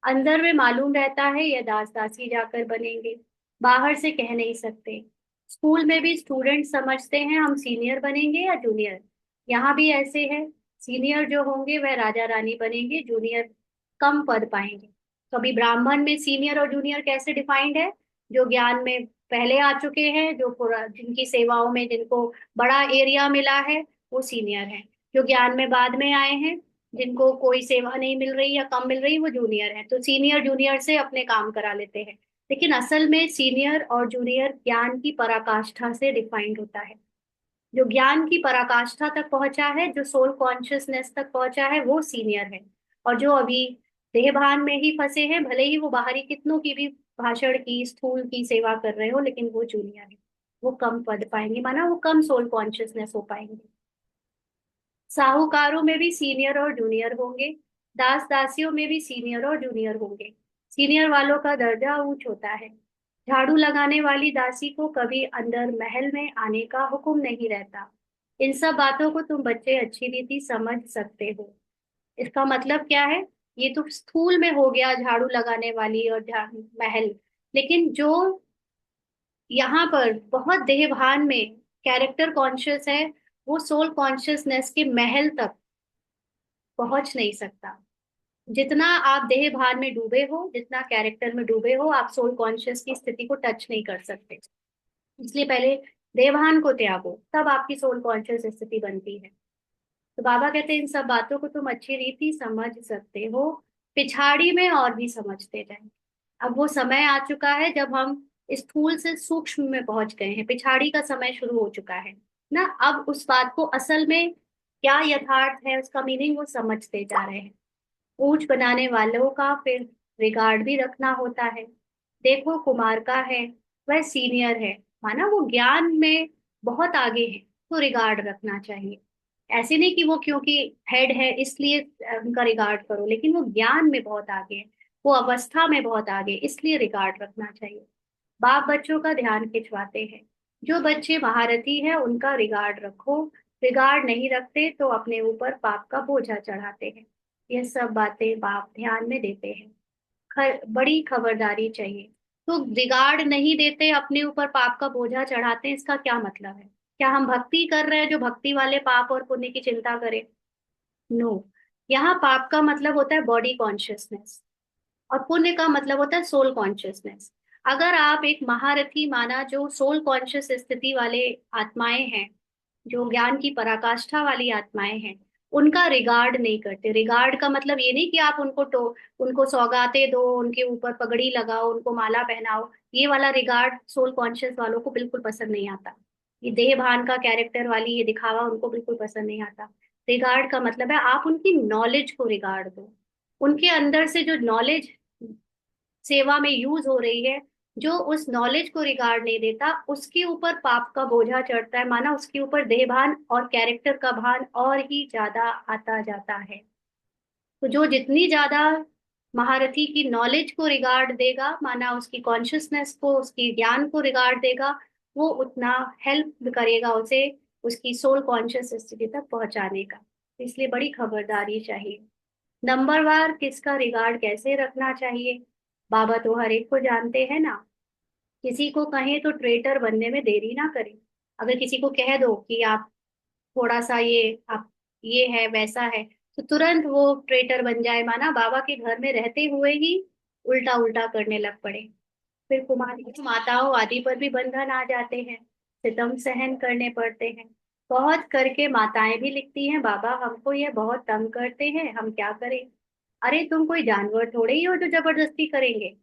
अंदर में मालूम रहता है यह दास दासी जाकर बनेंगे, बाहर से कह नहीं सकते। स्कूल में भी स्टूडेंट समझते हैं हम सीनियर बनेंगे या जूनियर। यहाँ भी ऐसे है, सीनियर जो होंगे वह राजा रानी बनेंगे, जूनियर कम पद पाएंगे। तो अभी ब्राह्मण में सीनियर और जूनियर कैसे डिफाइंड है? जो ज्ञान में पहले आ चुके हैं, जो पूरा जिनकी सेवाओं में जिनको बड़ा एरिया मिला है, वो सीनियर है। जो ज्ञान में बाद में आए हैं, जिनको कोई सेवा नहीं मिल रही या कम मिल रही, वो जूनियर है। तो सीनियर जूनियर से अपने काम करा लेते हैं। लेकिन असल में सीनियर और जूनियर ज्ञान की पराकाष्ठा से डिफाइंड होता है। जो ज्ञान की पराकाष्ठा तक पहुंचा है, जो सोल कॉन्शियसनेस तक पहुंचा है, वो सीनियर है। और जो अभी देहभान में ही फंसे हैं, भले ही वो बाहरी कितनों की भी भाषण की स्थूल की सेवा कर रहे हो, लेकिन वो जूनियर है। वो कम पद पाएंगे, माना वो कम सोल कॉन्शियसनेस हो पाएंगे। साहूकारों में भी सीनियर और जूनियर होंगे, दास दासियों में भी सीनियर और जूनियर होंगे। सीनियर वालों का दर्जा ऊंच होता है। झाड़ू लगाने वाली दासी को कभी अंदर महल में आने का हुक्म नहीं रहता। इन सब बातों को तुम बच्चे अच्छी रीति समझ सकते हो। इसका मतलब क्या है? ये तो स्थूल में हो गया, झाड़ू लगाने वाली और महल। लेकिन जो यहाँ पर बहुत देहभान में कैरेक्टर कॉन्शियस है, वो सोल कॉन्शियसनेस के महल तक पहुंच नहीं सकता। जितना आप देह भान में डूबे हो, जितना कैरेक्टर में डूबे हो, आप सोल कॉन्शियस की स्थिति को टच नहीं कर सकते। इसलिए पहले देवभान को त्यागो, तब आपकी सोल कॉन्शियस स्थिति बनती है। तो बाबा कहते हैं इन सब बातों को तुम अच्छी रीति समझ सकते हो, पिछाड़ी में और भी समझते जाए। अब वो समय आ चुका है जब हम स्थूल से सूक्ष्म में पहुंच गए हैं, पिछाड़ी का समय शुरू हो चुका है ना। अब उस बात को असल में क्या यथार्थ है, उसका मीनिंग वो समझते जा रहे हैं। ऊंच बनाने वालों का फिर रिगार्ड भी रखना होता है। देखो कुमार का है, वह सीनियर है, माना वो ज्ञान में बहुत आगे है, तो रिगार्ड रखना चाहिए। ऐसे नहीं कि वो क्योंकि हेड है इसलिए उनका रिगार्ड करो, लेकिन वो ज्ञान में बहुत आगे है, वो अवस्था में बहुत आगे है, इसलिए रिगार्ड रखना चाहिए। बाप बच्चों का ध्यान खिंचवाते हैं। जो बच्चे महारथी हैं उनका रिगार्ड रखो, रिगार्ड नहीं रखते तो अपने ऊपर पाप का बोझा चढ़ाते हैं। यह सब बातें बाप ध्यान में देते हैं। बड़ी खबरदारी चाहिए। तो रिगार्ड नहीं देते, अपने ऊपर पाप का बोझा चढ़ाते हैं, इसका क्या मतलब है? क्या हम भक्ति कर रहे हैं जो भक्ति वाले पाप और पुण्य की चिंता करें? नो। यहाँ पाप का मतलब होता है बॉडी कॉन्शियसनेस, और पुण्य का मतलब होता है सोल कॉन्शियसनेस। अगर आप एक महारथी माना, जो सोल कॉन्शियस स्थिति वाले आत्माएं हैं, जो ज्ञान की पराकाष्ठा वाली आत्माएं हैं, उनका रिगार्ड नहीं करते। रिगार्ड का मतलब ये नहीं कि आप उनको सौगातें दो, उनके ऊपर पगड़ी लगाओ, उनको माला पहनाओ। ये वाला रिगार्ड सोल कॉन्शियस वालों को बिल्कुल पसंद नहीं आता। ये देह भान का कैरेक्टर वाली ये दिखावा उनको बिल्कुल पसंद नहीं आता। रिगार्ड का मतलब है आप उनकी नॉलेज को रिगार्ड दो। उनके अंदर से जो नॉलेज सेवा में यूज हो रही है, जो उस नॉलेज को रिगार्ड नहीं देता, उसके ऊपर पाप का बोझा चढ़ता है, माना उसके ऊपर देहभान और कैरेक्टर का भान और ही ज्यादा आता जाता है। तो जो जितनी ज्यादा महारथी की नॉलेज को रिगार्ड देगा, माना उसकी कॉन्शियसनेस को, उसकी ज्ञान को रिगार्ड देगा, वो उतना हेल्प करेगा उसे उसकी सोल कॉन्शियस स्थिति तक पहुंचाने का। इसलिए बड़ी खबरदारी चाहिए। नंबर वार किसका रिगार्ड कैसे रखना चाहिए, बाबा तो हर एक को जानते हैं ना। किसी को कहें तो ट्रेटर बनने में देरी ना करें। अगर किसी को कह दो कि आप थोड़ा सा ये आप ये है वैसा है, तो तुरंत वो ट्रेटर बन जाए, माना बाबा के घर में रहते हुए ही उल्टा उल्टा करने लग पड़े। फिर कुमारी माताओं आदि पर भी बंधन आ जाते हैं, सितम सहन करने पड़ते हैं। बहुत करके माताएं भी लिखती हैं, बाबा हमको ये बहुत तंग करते हैं, हम क्या करें? अरे तुम कोई जानवर थोड़े ही हो जो जबरदस्ती करेंगे।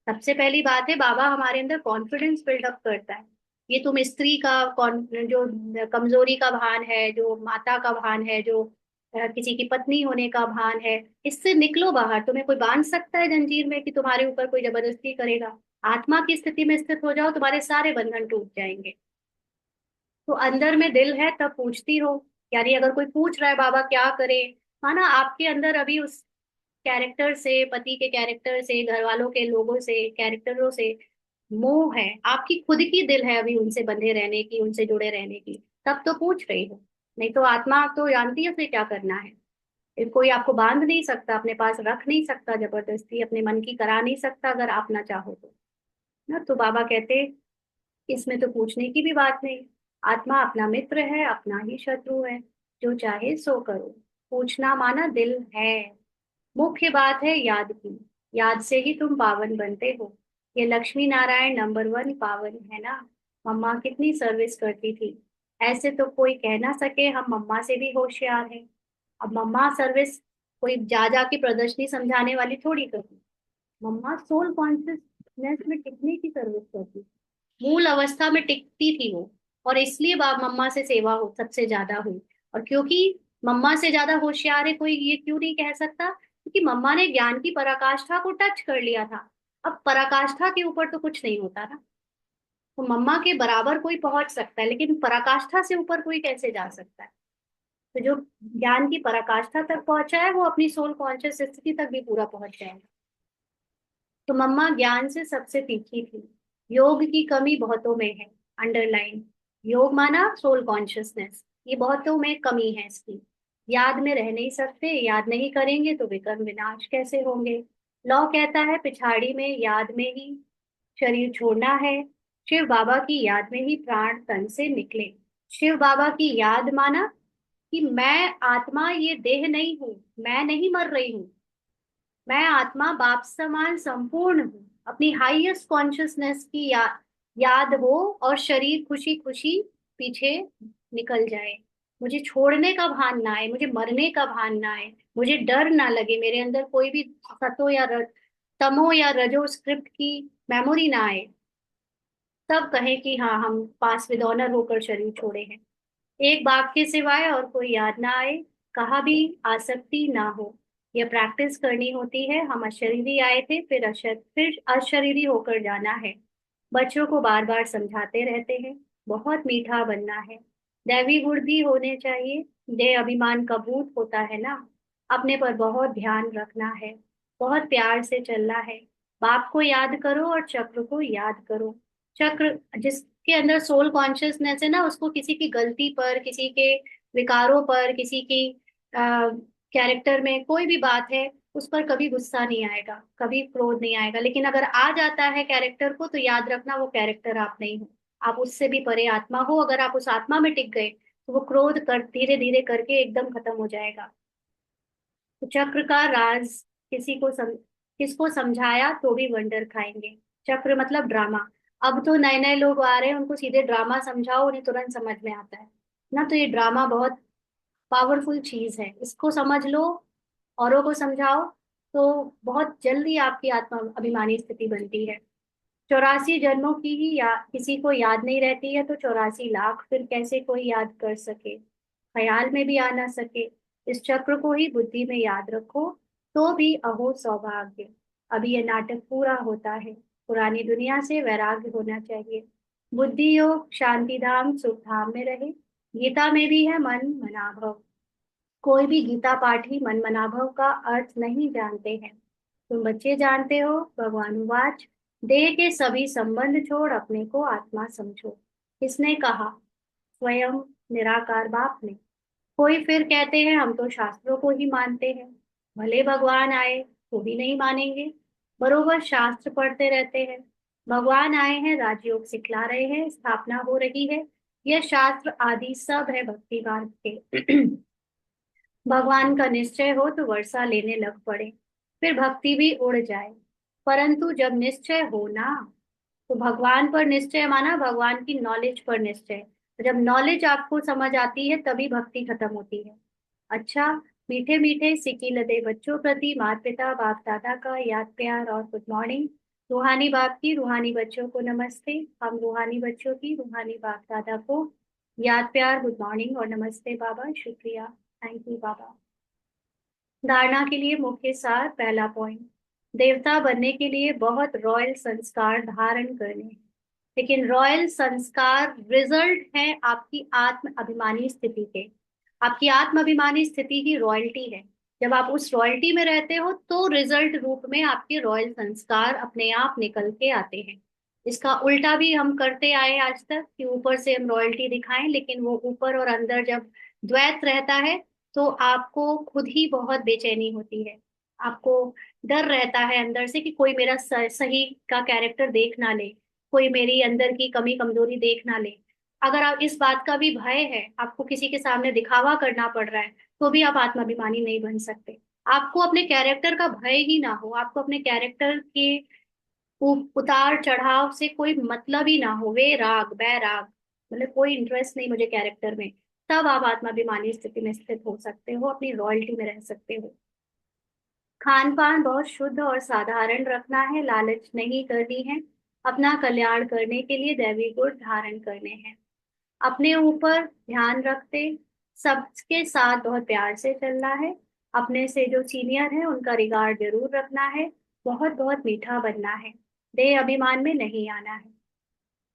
सबसे पहली बात है, बाबा हमारे अंदर कॉन्फिडेंस बिल्डअप करता है। ये तुम स्त्री का जो कमजोरी का भान है, जो माता का भान है, जो किसी की पत्नी होने का भान है, इससे निकलो बाहर। तुम्हें कोई बांध सकता है जंजीर में कि तुम्हारे ऊपर कोई जबरदस्ती करेगा? आत्मा की स्थिति में स्थित हो जाओ, तुम्हारे सारे बंधन टूट जाएंगे। तो अंदर में दिल है तब पूछती हो। यानी अगर कोई पूछ रहा है बाबा क्या करे, माना आपके अंदर अभी उस कैरेक्टर से, पति के कैरेक्टर से, घर वालों के लोगों से, कैरेक्टरों से मोह है, आपकी खुद की दिल है अभी उनसे बंधे रहने की, उनसे जुड़े रहने की, तब तो पूछ रही हो। नहीं तो आत्मा तो जानती है उसे क्या करना है। फिर कोई आपको बांध नहीं सकता, अपने पास रख नहीं सकता, जबरदस्ती अपने मन की करा नहीं सकता अगर आप ना चाहो तो। ना तो बाबा कहते इसमें तो पूछने की भी बात नहीं। आत्मा अपना मित्र है, अपना ही शत्रु है, जो चाहे सो करो। पूछना माना दिल है। मुख्य बात है याद की। याद से ही तुम पावन बनते हो। ये लक्ष्मी नारायण नंबर वन पावन है ना। मम्मा कितनी सर्विस करती थी, ऐसे तो कोई कह ना सके हम मम्मा से भी होशियार हैं। अब मम्मा सर्विस कोई जा जा के प्रदर्शनी समझाने वाली थोड़ी करती। मम्मा सोल कॉन्शियसनेस में टिकने की सर्विस करती, मूल अवस्था में टिकती थी वो। और इसलिए बाप मम्मा से सेवा हो सबसे ज्यादा हुई। और क्योंकि मम्मा से ज्यादा होशियार है कोई, ये क्यों नहीं कह सकता? क्योंकि मम्मा ने ज्ञान की पराकाष्ठा को टच कर लिया था। अब पराकाष्ठा के ऊपर तो कुछ नहीं होता ना। तो मम्मा के बराबर कोई पहुंच सकता है, लेकिन पराकाष्ठा से ऊपर कोई कैसे जा सकता है? तो जो ज्ञान की पराकाष्ठा तक पहुंचा है वो अपनी सोल कॉन्शियस स्थिति तक भी पूरा पहुंच जाएगा। तो मम्मा ज्ञान से सबसे तीखी थी। योग की कमी बहुतों में है, अंडरलाइन। योग माना सोल कॉन्शियसनेस, ये बहुतों में कमी है इसकी। याद में रह नहीं सकते, याद नहीं करेंगे तो विकर्म विनाश कैसे होंगे? लॉ कहता है पिछाड़ी में याद में ही शरीर छोड़ना है। शिव बाबा की याद में ही प्राण तन से निकले। शिव बाबा की याद माना कि मैं आत्मा ये देह नहीं हूं, मैं नहीं मर रही हूँ। मैं आत्मा बाप समान संपूर्ण हूँ। अपनी हाईएस्ट कॉन्शियसनेस की याद हो, और शरीर खुशी खुशी पीछे निकल जाए। मुझे छोड़ने का भान ना आए, मुझे मरने का भान ना आए, मुझे डर ना लगे, मेरे अंदर कोई भी सतो या तमो या रजो स्क्रिप्ट की मेमोरी ना आए। तब कहें कि हाँ हम पास विद ऑनर होकर शरीर छोड़े हैं। एक बाप के सिवाय और कोई याद ना आए, कहा भी आसक्ति ना हो। यह प्रैक्टिस करनी होती है। हम अशरीरी आए थे, फिर अशरीरी होकर जाना है। बच्चों को बार बार समझाते रहते हैं, बहुत मीठा बनना है, दैवी गुण भी होने चाहिए। देह अभिमान का भूत होता है ना। अपने पर बहुत ध्यान रखना है, बहुत प्यार से चलना है। बाप को याद करो और चक्र को याद करो। चक्र जिसके अंदर सोल कॉन्शियसनेस है ना, उसको किसी की गलती पर, किसी के विकारों पर, किसी की कैरेक्टर में कोई भी बात है, उस पर कभी गुस्सा नहीं आएगा, कभी क्रोध नहीं आएगा। लेकिन अगर आ जाता है कैरेक्टर को, तो याद रखना वो कैरेक्टर आप नहीं हो, आप उससे भी परे आत्मा हो। अगर आप उस आत्मा में टिक गए तो वो क्रोध कर धीरे धीरे करके एकदम खत्म हो जाएगा। तो चक्र का राज किसको समझाया तो भी वंडर खाएंगे। चक्र मतलब ड्रामा। अब तो नए नए लोग आ रहे हैं, उनको सीधे ड्रामा समझाओ, उन्हें तुरंत समझ में आता है ना। तो ये ड्रामा बहुत पावरफुल चीज है, इसको समझ लो, औरों को समझाओ, तो बहुत जल्दी आपकी आत्मा अभिमानी स्थिति बनती है। 84 जन्मों की ही किसी को याद नहीं रहती है, तो 84 लाख फिर कैसे कोई याद कर सके, ख्याल में भी आ ना सके। इस चक्र को ही बुद्धि में याद रखो, तो भी अहो सौभाग्य। अभी ये नाटक पूरा होता है, पुरानी दुनिया से वैराग्य होना चाहिए। बुद्धि योग शांति धाम सुख धाम में रहे। गीता में भी है मन मनाभव। कोई भी गीता पाठी मन मनाभव का अर्थ नहीं जानते हैं। तुम बच्चे जानते हो। भगवान वाच, देह के सभी संबंध छोड़ अपने को आत्मा समझो। किसने कहा? स्वयं निराकार बाप ने। कोई फिर कहते हैं हम तो शास्त्रों को ही मानते हैं। भले भगवान आए तो भी नहीं मानेंगे, बरोबर शास्त्र पढ़ते रहते हैं। भगवान आए हैं, राजयोग सिखला रहे हैं, स्थापना हो रही है। यह शास्त्र आदि सब है भक्ति मार्ग के। भगवान का निश्चय हो तो वर्षा लेने लग पड़े, फिर भक्ति भी उड़ जाए। परंतु जब निश्चय हो ना, तो भगवान पर निश्चय माना भगवान की नॉलेज पर निश्चय। तो जब नॉलेज आपको समझ आती है तभी भक्ति खत्म होती है। अच्छा, मीठे मीठे सिकी लदे बच्चों प्रति माता पिता बाप दादा का याद प्यार और गुड मॉर्निंग। रूहानी बाप की रूहानी बच्चों को नमस्ते। हम रूहानी बच्चों की रूहानी बाप दादा को याद प्यार गुड मॉर्निंग और नमस्ते बाबा, शुक्रिया, थैंक यू बाबा। धारणा के लिए मुख्य सार। पहला पॉइंट, देवता बनने के लिए बहुत रॉयल संस्कार धारण करने हैं। लेकिन रॉयल संस्कार रिजल्ट है आपकी आत्म अभिमानी स्थिति के। आपकी आत्म अभिमानी स्थिति ही रॉयल्टी है। जब आप उस रॉयल्टी में रहते हो तो रिजल्ट रूप में आपके रॉयल संस्कार अपने आप निकल के आते हैं। इसका उल्टा भी हम करते आए आज तक कि ऊपर से हम रॉयल्टी दिखाएं, लेकिन वो ऊपर और अंदर जब द्वैत रहता है तो आपको खुद ही बहुत बेचैनी होती है। आपको डर रहता है अंदर से कि कोई मेरा सही का कैरेक्टर देख ना ले, कोई मेरी अंदर की कमी कमजोरी देख ना ले। अगर आप इस बात का भी भय है, आपको किसी के सामने दिखावा करना पड़ रहा है, तो भी आप आत्माभिमानी नहीं बन सकते। आपको अपने कैरेक्टर का भय ही ना हो, आपको अपने कैरेक्टर के उतार चढ़ाव से कोई मतलब ही ना हो, वे राग बैराग, मतलब कोई इंटरेस्ट नहीं मुझे कैरेक्टर में, तब आप आत्माभिमानी स्थिति में स्थित हो सकते हो, अपनी रॉयल्टी में रह सकते हो। खान पान बहुत शुद्ध और साधारण रखना है, लालच नहीं करनी है। अपना कल्याण करने के लिए दैवी गुण धारण करने हैं। अपने ऊपर ध्यान रखते सबके साथ बहुत प्यार से चलना है। अपने से जो सीनियर है उनका रिगार्ड जरूर रखना है। बहुत बहुत मीठा बनना है। देह अभिमान में नहीं आना है।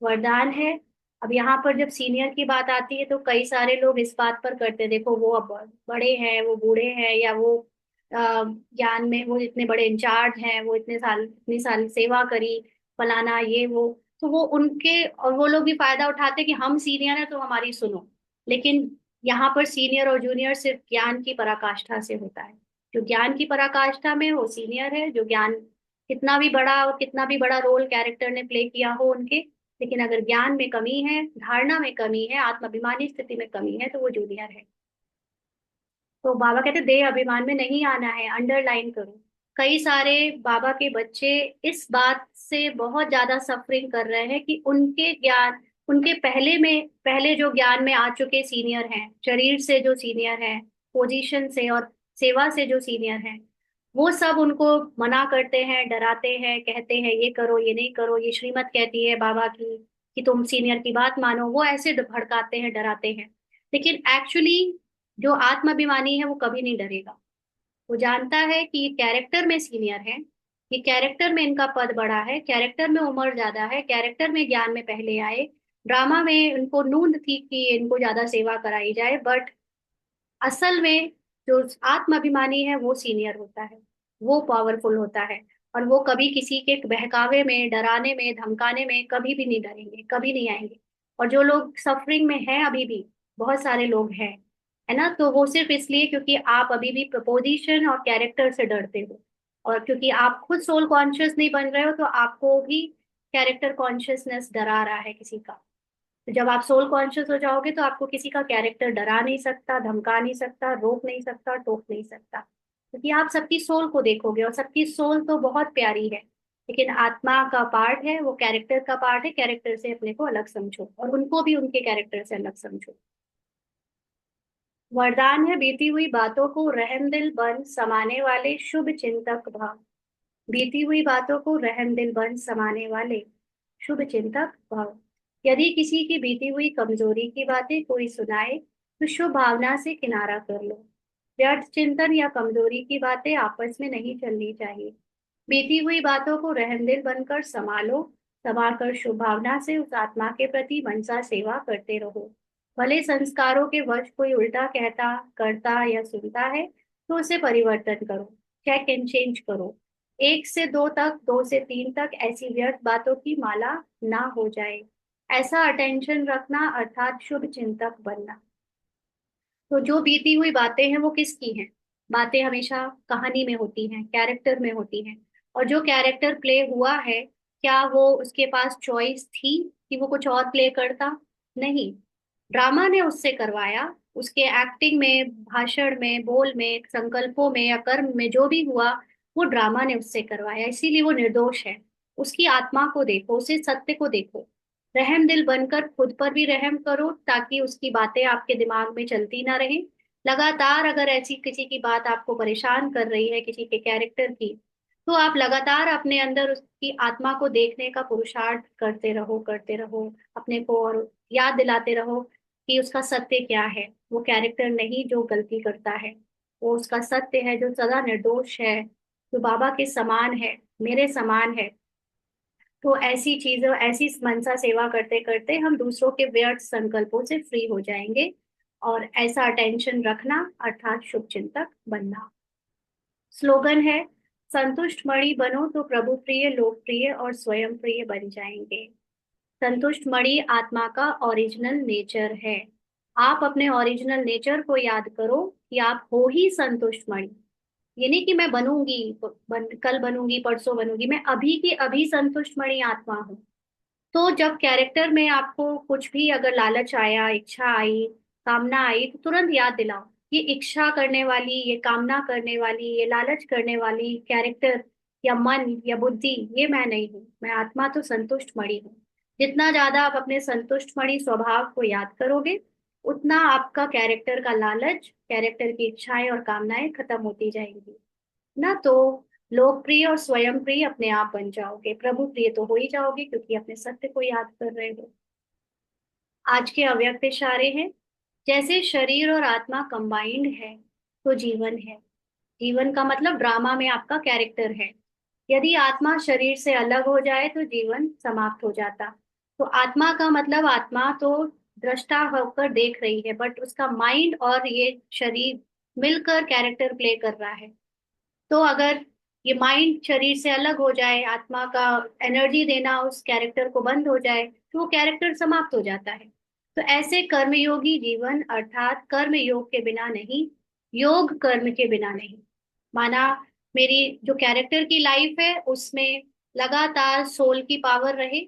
वरदान है। अब यहाँ पर जब सीनियर की बात आती है तो कई सारे लोग इस बात पर करते हैं, देखो वो अब बड़े हैं, वो बूढ़े हैं, या वो ज्ञान में वो इतने बड़े इंचार्ज हैं, वो इतनी साल सेवा करी, फलाना ये वो। तो वो उनके और वो लोग भी फायदा उठाते हैं कि हम सीनियर हैं तो हमारी सुनो। लेकिन यहाँ पर सीनियर और जूनियर सिर्फ ज्ञान की पराकाष्ठा से होता है। जो ज्ञान की पराकाष्ठा में वो सीनियर है, जो ज्ञान कितना भी बड़ा और कितना भी बड़ा रोल कैरेक्टर ने प्ले किया हो उनके, लेकिन अगर ज्ञान में कमी है, धारणा में कमी है, आत्माभिमानी स्थिति में कमी है, तो वो जूनियर है। तो बाबा कहते देह अभिमान में नहीं आना है, अंडरलाइन करो। कई सारे बाबा के बच्चे इस बात से बहुत ज्यादा सफरिंग कर रहे हैं कि उनके ज्ञान, उनके पहले जो ज्ञान में आ चुके सीनियर हैं, शरीर से जो सीनियर हैं, पोजीशन से और सेवा से जो सीनियर हैं, वो सब उनको मना करते हैं, डराते हैं, कहते हैं ये करो ये नहीं करो, ये श्रीमत कहती है बाबा की कि तुम सीनियर की बात मानो। वो ऐसे भड़काते हैं, डराते हैं। लेकिन एक्चुअली जो आत्माभिमानी है वो कभी नहीं डरेगा। वो जानता है कि ये कैरेक्टर में सीनियर है, ये कैरेक्टर में इनका पद बड़ा है, कैरेक्टर में उम्र ज्यादा है, कैरेक्टर में ज्ञान में पहले आए। ड्रामा में इनको नूंद थी कि इनको ज्यादा सेवा कराई जाए, बट असल में जो आत्म अभिमानी है वो सीनियर होता है, वो पावरफुल होता है। और वो कभी किसी के बहकावे में, डराने में, धमकाने में कभी भी नहीं डरेंगे, कभी नहीं आएंगे। और जो लोग सफरिंग में हैं अभी भी, बहुत सारे लोग हैं, है ना, तो वो सिर्फ इसलिए क्योंकि आप अभी भी प्रपोजिशन और कैरेक्टर से डरते हो। और क्योंकि आप खुद सोल कॉन्शियस नहीं बन रहे हो, तो आपको भी कैरेक्टर कॉन्शियसनेस डरा रहा है किसी का। तो जब आप सोल कॉन्शियस हो जाओगे तो आपको किसी का कैरेक्टर डरा नहीं सकता, धमका नहीं सकता, रोक नहीं सकता, टोक नहीं सकता, क्योंकि आप सबकी सोल को देखोगे, और सबकी सोल तो बहुत प्यारी है। लेकिन आत्मा का पार्ट है, वो कैरेक्टर का पार्ट है, कैरेक्टर से अपने को अलग समझो और उनको भी उनके कैरेक्टर से अलग समझो। वरदान है बीती हुई बातों को रहम दिल बन समाने वाले शुभ चिंतक भाव। बीती हुई बातों को रहम दिल बन समाने वाले शुभ चिंतक भाव। यदि किसी की बीती हुई कमजोरी की बातें कोई सुनाए तो शुभ भावना से किनारा कर लो। व्यर्थ चिंतन या कमजोरी की बातें आपस में नहीं चलनी चाहिए। बीती हुई बातों को रहमदिल बनकर संभालो। संभाल कर शुभ भावना से उस आत्मा के प्रति मनसा सेवा करते रहो। भले संस्कारों के वश कोई उल्टा कहता, करता या सुनता है तो उसे परिवर्तन करो, चेक एंड चेंज करो। एक से दो तक, दो से तीन तक ऐसी व्यर्थ बातों की माला ना हो जाए। ऐसा अटेंशन रखना अर्थात शुभ चिंतक बनना। तो जो बीती हुई बातें हैं वो किसकी हैं? बातें हमेशा कहानी में होती हैं, कैरेक्टर में होती हैं। और जो कैरेक्टर प्ले हुआ है, क्या वो उसके पास चॉइस थी कि वो कुछ और प्ले करता? नहीं। ड्रामा ने उससे करवाया। उसके एक्टिंग में, भाषण में, बोल में, संकल्पों में या कर्म में जो भी हुआ, वो ड्रामा ने उससे करवाया, इसीलिए वो निर्दोष है। उसकी आत्मा को देखो, उसे सत्य को देखो। रहम दिल बनकर खुद पर भी रहम करो, ताकि उसकी बातें आपके दिमाग में चलती ना रहे। लगातार अगर ऐसी किसी की बात आपको परेशान कर रही है, किसी के कैरेक्टर की, तो आप लगातार अपने अंदर उसकी आत्मा को देखने का पुरुषार्थ करते रहो, करते रहो। अपने को और याद दिलाते रहो कि उसका सत्य क्या है। वो कैरेक्टर नहीं जो गलती करता है, वो उसका सत्य है जो सदा निर्दोष है, जो बाबा के समान है, मेरे समान है। तो ऐसी चीजों, ऐसी मनसा सेवा करते करते हम दूसरों के व्यर्थ संकल्पों से फ्री हो जाएंगे। और ऐसा अटेंशन रखना अर्थात शुभ चिंतक बनना। स्लोगन है, संतुष्ट मणि बनो तो प्रभु प्रिय, लोकप्रिय और स्वयं प्रिय बन जाएंगे। संतुष्ट मणि आत्मा का ओरिजिनल नेचर है। आप अपने ओरिजिनल नेचर को याद करो कि आप हो ही संतुष्ट मणि। ये नहीं कि मैं बनूंगी, कल बनूंगी, परसों बनूंगी, मैं अभी की अभी संतुष्ट मणि आत्मा हूँ। तो जब कैरेक्टर में आपको कुछ भी अगर लालच आया, इच्छा आई, कामना आई, तो तुरंत याद दिलाओ, ये इच्छा करने वाली, ये कामना करने वाली, ये लालच करने वाली कैरेक्टर या मन या बुद्धि, ये मैं नहीं हूँ। मैं आत्मा तो संतुष्ट मणि हूँ। जितना ज्यादा आप अपने संतुष्ट मणि स्वभाव को याद करोगे, उतना आपका कैरेक्टर का लालच, कैरेक्टर की इच्छाएं और कामनाएं खत्म होती जाएंगी ना। तो लोकप्रिय और स्वयं प्रिय अपने आप बन जाओगे, प्रभु प्रिय तो हो ही जाओगे, क्योंकि अपने सत्य को याद कर रहे हो। आज के अव्यक्त इशारे हैं, जैसे शरीर और आत्मा कंबाइंड है तो जीवन है। जीवन का मतलब ड्रामा में आपका कैरेक्टर है। यदि आत्मा शरीर से अलग हो जाए तो जीवन समाप्त हो जाता। तो आत्मा का मतलब, आत्मा तो दृष्टा होकर देख रही है, बट उसका माइंड और ये शरीर मिलकर कैरेक्टर प्ले कर रहा है। तो अगर ये माइंड शरीर से अलग हो जाए, आत्मा का एनर्जी देना उस कैरेक्टर को बंद हो जाए, तो वो कैरेक्टर समाप्त हो जाता है। तो ऐसे कर्मयोगी जीवन अर्थात कर्म योग के बिना नहीं, योग कर्म के बिना नहीं। माना मेरी जो कैरेक्टर की लाइफ है उसमें लगातार सोल की पावर रहे,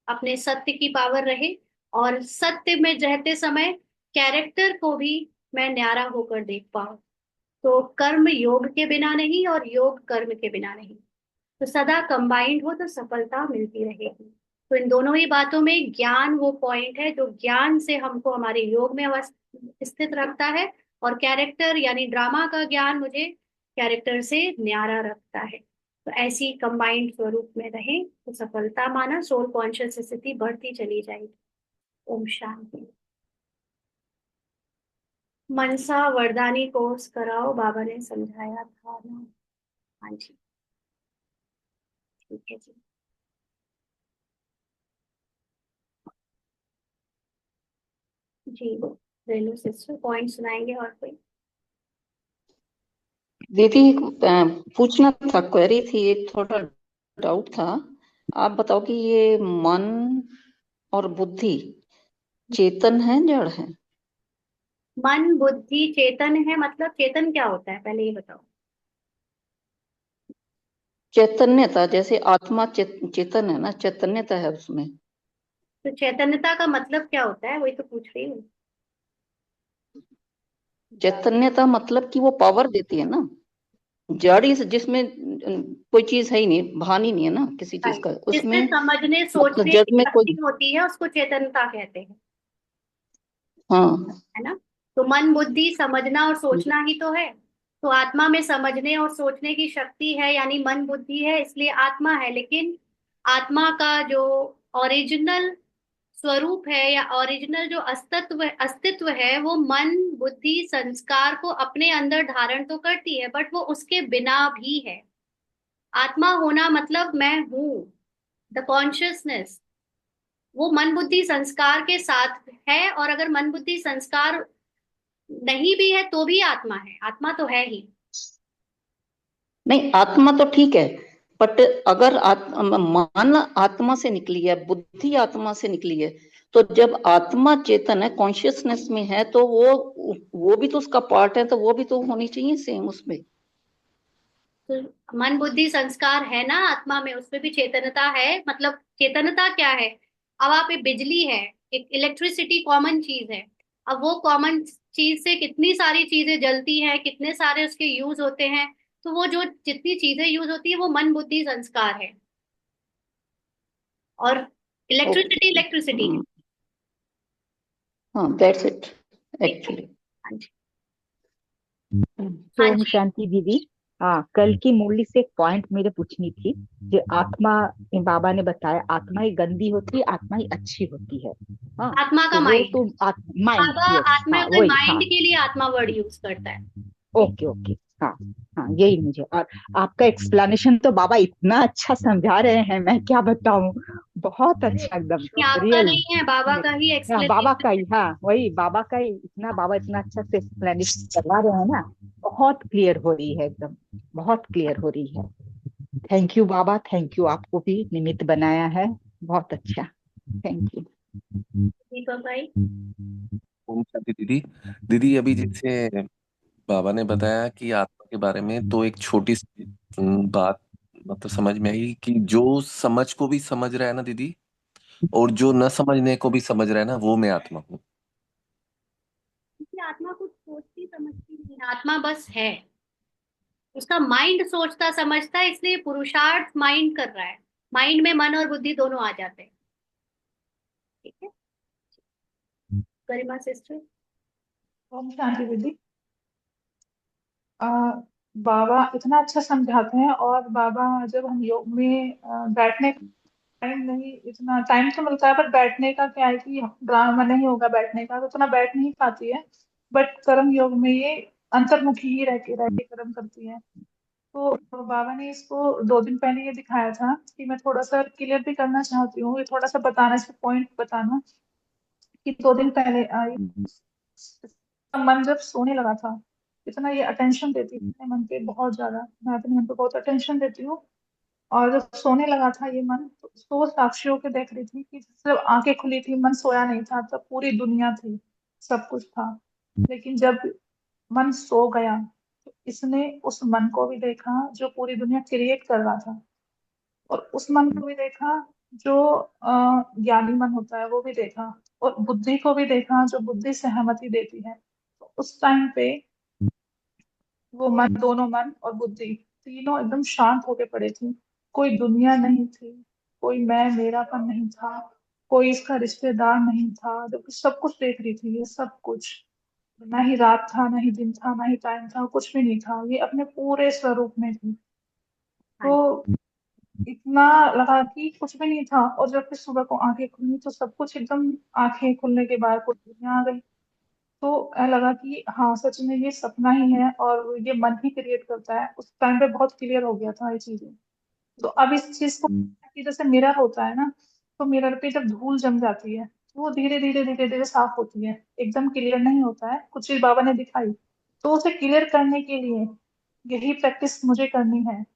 अपने सत्य की पावर रहे, और सत्य में रहते समय कैरेक्टर को भी मैं न्यारा होकर देख पाऊं। तो कर्म योग के बिना नहीं और योग कर्म के बिना नहीं। तो सदा कंबाइंड हो तो सफलता मिलती रहेगी। तो इन दोनों ही बातों में ज्ञान वो पॉइंट है जो ज्ञान से हमको हमारे योग में स्थित रखता है। और कैरेक्टर यानी ड्रामा का ज्ञान मुझे कैरेक्टर से न्यारा रखता है। तो ऐसी कंबाइंड स्वरूप में रहे तो सफलता माना सोल कॉन्शियस स्थिति बढ़ती चली जाएगी। ओम शांति। मनसा वरदानी कोर्स कराओ, बाबा ने समझाया था ना। हाँ जी, ठीक है जी। जी, रेणु सिस्टर पॉइंट सुनाएंगे और कोई? दीदी, पूछना था, क्वेरी थी, एक थोड़ा डाउट था। आप बताओ कि ये मन और बुद्धि चेतन है, जड़ है? मन बुद्धि चेतन है, मतलब चेतन क्या होता है पहले ये बताओ। चैतन्यता, जैसे आत्मा चेतन है ना, चैतन्यता है उसमें। तो चैतन्यता का मतलब क्या होता है, वही तो पूछ रही हूँ। चैतन्यता मतलब कि वो पावर देती है ना। जड़ इस जिसमें कोई चीज है ही नहीं, भान ही नहीं है ना किसी चीज राइट। का जिससे उसमें। समझने मतलब सोचने जड़ की में शक्ति कोई। होती है उसको चेतनता कहते हैं, हाँ। है ना। तो मन बुद्धि समझना और सोचना ही तो है। तो आत्मा में समझने और सोचने की शक्ति है, यानी मन बुद्धि है, इसलिए आत्मा है। लेकिन आत्मा का जो ओरिजिनल स्वरूप है या ओरिजिनल जो अस्तित्व है, वो मन बुद्धि संस्कार को अपने अंदर धारण तो करती है, बट वो उसके बिना भी है। आत्मा होना मतलब मैं हूं, द कॉन्शियसनेस, वो मन बुद्धि संस्कार के साथ है। और अगर मन बुद्धि संस्कार नहीं भी है तो भी आत्मा है, आत्मा तो है ही। नहीं, आत्मा तो ठीक है, बट अगर मन आत्मा से निकली है, बुद्धि आत्मा से निकली है, तो जब आत्मा चेतन है, कॉन्शियसनेस में है, तो वो भी तो उसका पार्ट है, तो वो भी तो होनी चाहिए सेम उसमें। तो मन बुद्धि संस्कार है ना आत्मा में, उसमें भी चेतनता है। मतलब चेतनता क्या है, अब आप, एक बिजली है, एक इलेक्ट्रिसिटी कॉमन चीज है। अब वो कॉमन चीज से कितनी सारी चीजें जलती हैं, कितने सारे उसके यूज होते हैं। तो वो जो जितनी चीजें यूज होती है वो मन बुद्धि संस्कार है। और इलेक्ट्रिसिटी ओके। इलेक्ट्रिसिटी है। हाँ, दैट्स इट ठीक है। एक्चुअली। हाँ जी। हाँ सोम जी। शांति दीदी। हाँ, कल की मुरली से एक पॉइंट मेरे पूछनी थी। जो आत्मा, बाबा ने बताया आत्मा ही गंदी होती है, आत्मा ही अच्छी होती है। हाँ, आत्मा का तो वो माइंड, तो माइंड, बाबा यस, आत्मा हाँ के वही, माइंड हाँ। के लिए आत्मा वर्ड यूज करता है। Okay okay. हाँ हाँ, यही मुझे। और आपका एक्सप्लेनेशन तो बाबा इतना अच्छा समझा रहे हैं, मैं क्या बताऊं। बहुत अरे अच्छा एकदम, ये आपका रियली। नहीं है, बाबा का ही हाँ, बाबा एक्सप्लेनेशन का है। ही, हाँ वही बाबा का ही, इतना बाबा इतना अच्छा से एक्सप्लेनेशन करवा रहे हैं ना। बहुत क्लियर हो रही है एकदम, बहुत क्लियर हो रही है। Thank you Baba, thank you, आपको भी निमित्त बनाया है। बहुत अच्छा, थैंक यू। दीपक भाई। ओम शांति दीदी। दीदी, अभी जैसे बाबा ने बताया कि आत्मा के बारे में, तो एक छोटी सी बात मतलब समझ में आई कि जो समझ को भी समझ रहा है ना दीदी, और जो न समझने को भी समझ रहा है ना, वो मैं आत्मा हूँ। क्योंकि आत्मा कुछ सोचती समझती नहीं है, आत्मा बस है। उसका माइंड सोचता समझता है, इसलिए पुरुषार्थ माइंड कर रहा है। माइंड में मन और बुद्धि दोनों आ जाते हैं। ठीक है। गरिमा सिस्टर। ओम शांति दीदी। आ, बाबा इतना अच्छा समझाते हैं, और बाबा जब हम योग में बैठने का टाइम नहीं, इतना टाइम तो मिलता है, पर बैठने का क्या है कि ड्रामा नहीं होगा बैठने का, तो उतना बैठ नहीं पाती है। बट कर्म योग में ये अंतर्मुखी ही रह के कर्म करती है। तो बाबा ने इसको 2 दिन पहले ये दिखाया था कि मैं थोड़ा सा क्लियर भी करना चाहती हूँ, ये थोड़ा सा बताना, इसको पॉइंट बताना। कि 2 दिन पहले मन जब सोने लगा था, इतना ये अटेंशन देती थी अपने मन पे, बहुत ज्यादा, मैं अपने मन पे बहुत अटेंशन देती हूँ। और जब सोने लगा था ये मन, तो उसको वो साक्षी होके देख रही थी कि जब आंखें खुली थी, मन सोया नहीं था, तब पूरी दुनिया थी, सब कुछ था। लेकिन जब मन सो गया, तो इसने उस मन को भी देखा जो पूरी दुनिया क्रिएट कर रहा था, और उस मन को भी देखा जो ज्ञानी मन होता है वो भी देखा, और बुद्धि को भी देखा जो बुद्धि सहमति देती है। तो उस टाइम पे वो मन, दोनों मन और बुद्धि तीनों एकदम शांत होके पड़े थे। कोई दुनिया नहीं थी, कोई मैं मेरापन नहीं था, कोई इसका रिश्तेदार नहीं था, जबकि सब कुछ देख रही थी, ये सब कुछ। ना ही रात था, ना ही दिन था, ना ही टाइम था, कुछ भी नहीं था, ये अपने पूरे स्वरूप में थी। हाँ जी। तो इतना लगा कि कुछ भी नहीं था, और जब फिर सुबह को आंखें खुली तो सब कुछ एकदम, आंखें खुलने के बाद पूरी दुनिया आ गई। तो ऐसा लगा कि हाँ, सच में ये सपना ही है, और ये मन ही क्रिएट करता है। उस टाइम पे बहुत क्लियर हो गया था ये चीजें। तो अब इस चीज को कि जैसे मिरर होता है ना, तो मिरर पे जब धूल जम जाती है, तो वो धीरे धीरे धीरे धीरे साफ होती है, एकदम क्लियर नहीं होता है। कुछ चीज बाबा ने दिखाई, तो उसे क्लियर करने के लिए यही प्रैक्टिस मुझे करनी है।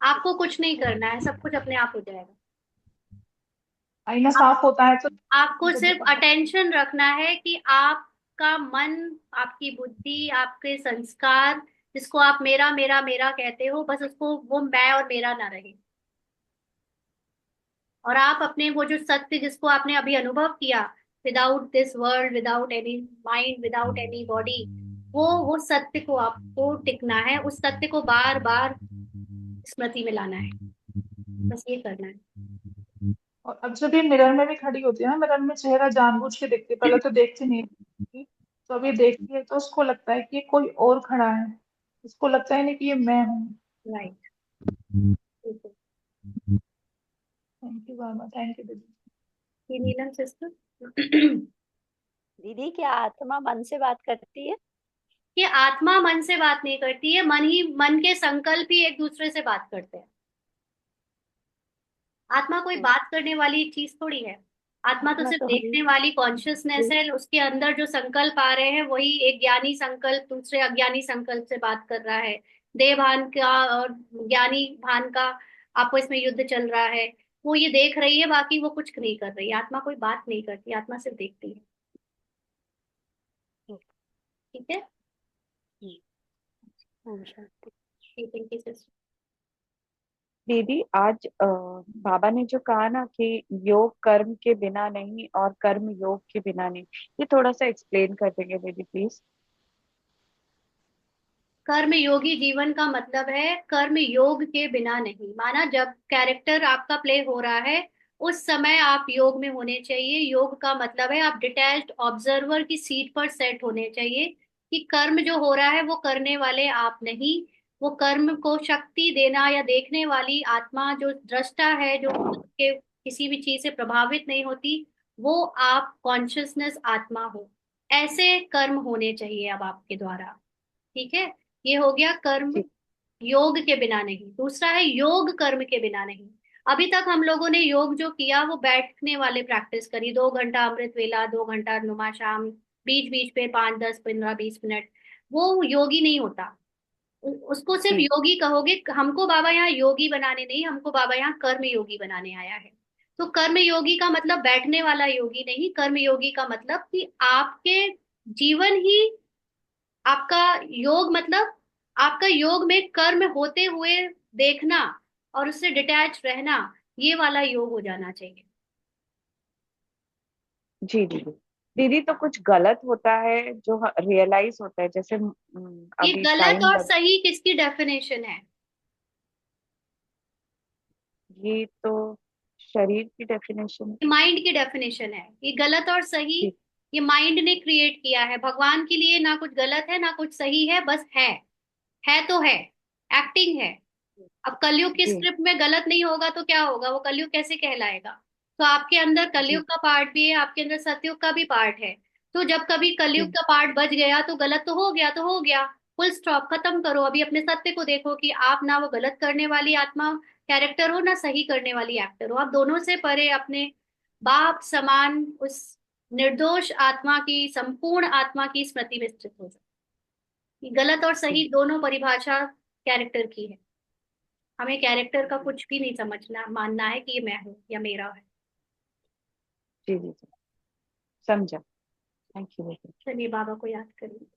आपको कुछ नहीं करना है, सब कुछ अपने आप हो जाएगा। आईना आप साफ होता है तो आपको तो सिर्फ दिक्कत है। अटेंशन रखना है कि आपका मन, आपकी बुद्धि, आपके संस्कार, जिसको आप मेरा मेरा मेरा कहते हो, बस उसको वो मैं और मेरा ना रहे। और आप अपने वो जो सत्य जिसको आपने अभी अनुभव किया, without this world, without any mind, without any body, वो सत्य को आपको टिकना है, उस सत्य को बार बार स्मृति में लाना है, बस ये करना है। और अब जब ये मिरर में भी खड़ी होती है ना, मिरर में चेहरा जानबूझ के देखती है, पहले तो देखती नहीं थी, तो अभी देखती है तो उसको लगता है कि ये कोई और खड़ा है, उसको लगता है नहीं कि ये मैं हूँ। Right. Thank you Baba, thank you दीदी। ये नीलम सिस्टर। दीदी क्या आत्मा मन से बात करती है? ये आत्मा मन से बात नहीं करती है, मन के संकल्प ही एक दूसरे से बात करते हैं। आत्मा कोई बात करने वाली चीज थोड़ी है। आत्मा तो आत्मा सिर्फ तो देखने वाली कॉन्शियसनेस है, उसके अंदर जो संकल्प आ रहे हैं वही एक ज्ञानी संकल्प दूसरे अज्ञानी संकल्प से बात कर रहा है। देह भान का और ज्ञानी भान का आपस में युद्ध चल रहा है। वो ये देख रही है, बाकी वो कुछ नहीं कर रही। आत्मा कोई बात नहीं करती, आत्मा सिर्फ देखती है। ठीक है। Om Shanti. Thank you sister. दीदी आज बाबा ने जो कहा ना कि योग कर्म के बिना नहीं और कर्म योग के बिना नहीं, ये थोड़ा सा एक्सप्लेन कर देंगे दीदी प्लीज? कर्म योगी जीवन का मतलब है कर्म योग के बिना नहीं। माना जब कैरेक्टर आपका प्ले हो रहा है, उस समय आप योग में होने चाहिए। योग का मतलब है आप डिटैच्ड ऑब्जर्वर की सीट पर सेट होने चाहिए, कि कर्म जो हो रहा है वो करने वाले आप नहीं। वो कर्म को शक्ति देना या देखने वाली आत्मा जो दृष्टा है, जो के किसी भी चीज से प्रभावित नहीं होती, वो आप कॉन्शियसनेस आत्मा हो। ऐसे कर्म होने चाहिए अब आपके द्वारा। ठीक है। ये हो गया कर्म जी योग के बिना नहीं। दूसरा है योग कर्म के बिना नहीं। अभी तक हम लोगों ने योग जो किया वो बैठने वाले प्रैक्टिस करी, 2 घंटा अमृत वेला, 2 घंटा नुमा शाम, बीच बीच पे 5 10 15 20 मिनट। वो योगी नहीं होता। उसको सिर्फ जी योगी कहोगे। हमको बाबा यहाँ योगी बनाने नहीं, हमको बाबा यहाँ कर्म योगी बनाने आया है। तो कर्म योगी का मतलब बैठने वाला योगी नहीं। कर्म योगी का मतलब कि आपके जीवन ही आपका योग, मतलब आपका योग में कर्म होते हुए देखना और उससे डिटैच रहना, ये वाला योग हो जाना चाहिए। जी दीदी। दीदी तो कुछ गलत होता है जो रियलाइज होता है, जैसे ये अभी गलत टाइम और लग, सही किसकी डेफिनेशन है? ये तो शरीर की डेफिनेशन। ये माइंड की डेफिनेशन है। ये गलत और सही जी ये माइंड ने क्रिएट किया है। भगवान के लिए ना कुछ गलत है ना कुछ सही है, बस है। है तो है, एक्टिंग है। अब कलयुग की जी स्क्रिप्ट में गलत नहीं होगा तो क्या होगा? वो कलयुग कैसे कहलाएगा? तो आपके अंदर कलयुग जी का पार्ट भी है, आपके अंदर सतयुग का भी पार्ट है। तो जब कभी कलयुग जी का पार्ट बच गया तो गलत तो हो गया, तो हो गया। फुल स्टॉप, खत्म करो। अभी अपने सत्य को देखो कि आप ना वो गलत करने वाली आत्मा कैरेक्टर हो, ना सही करने वाली एक्टर हो। आप दोनों से परे अपने बाप समान उस निर्दोष आत्मा की, संपूर्ण आत्मा की स्मृति में स्थित हो जाए। गलत और जी सही दोनों परिभाषा कैरेक्टर की है। हमें कैरेक्टर का कुछ भी नहीं समझना, मानना है कि ये मैं हूँ या मेरा है। जी जी जी, समझा। Thank you. चलिए बाबा को याद करिए।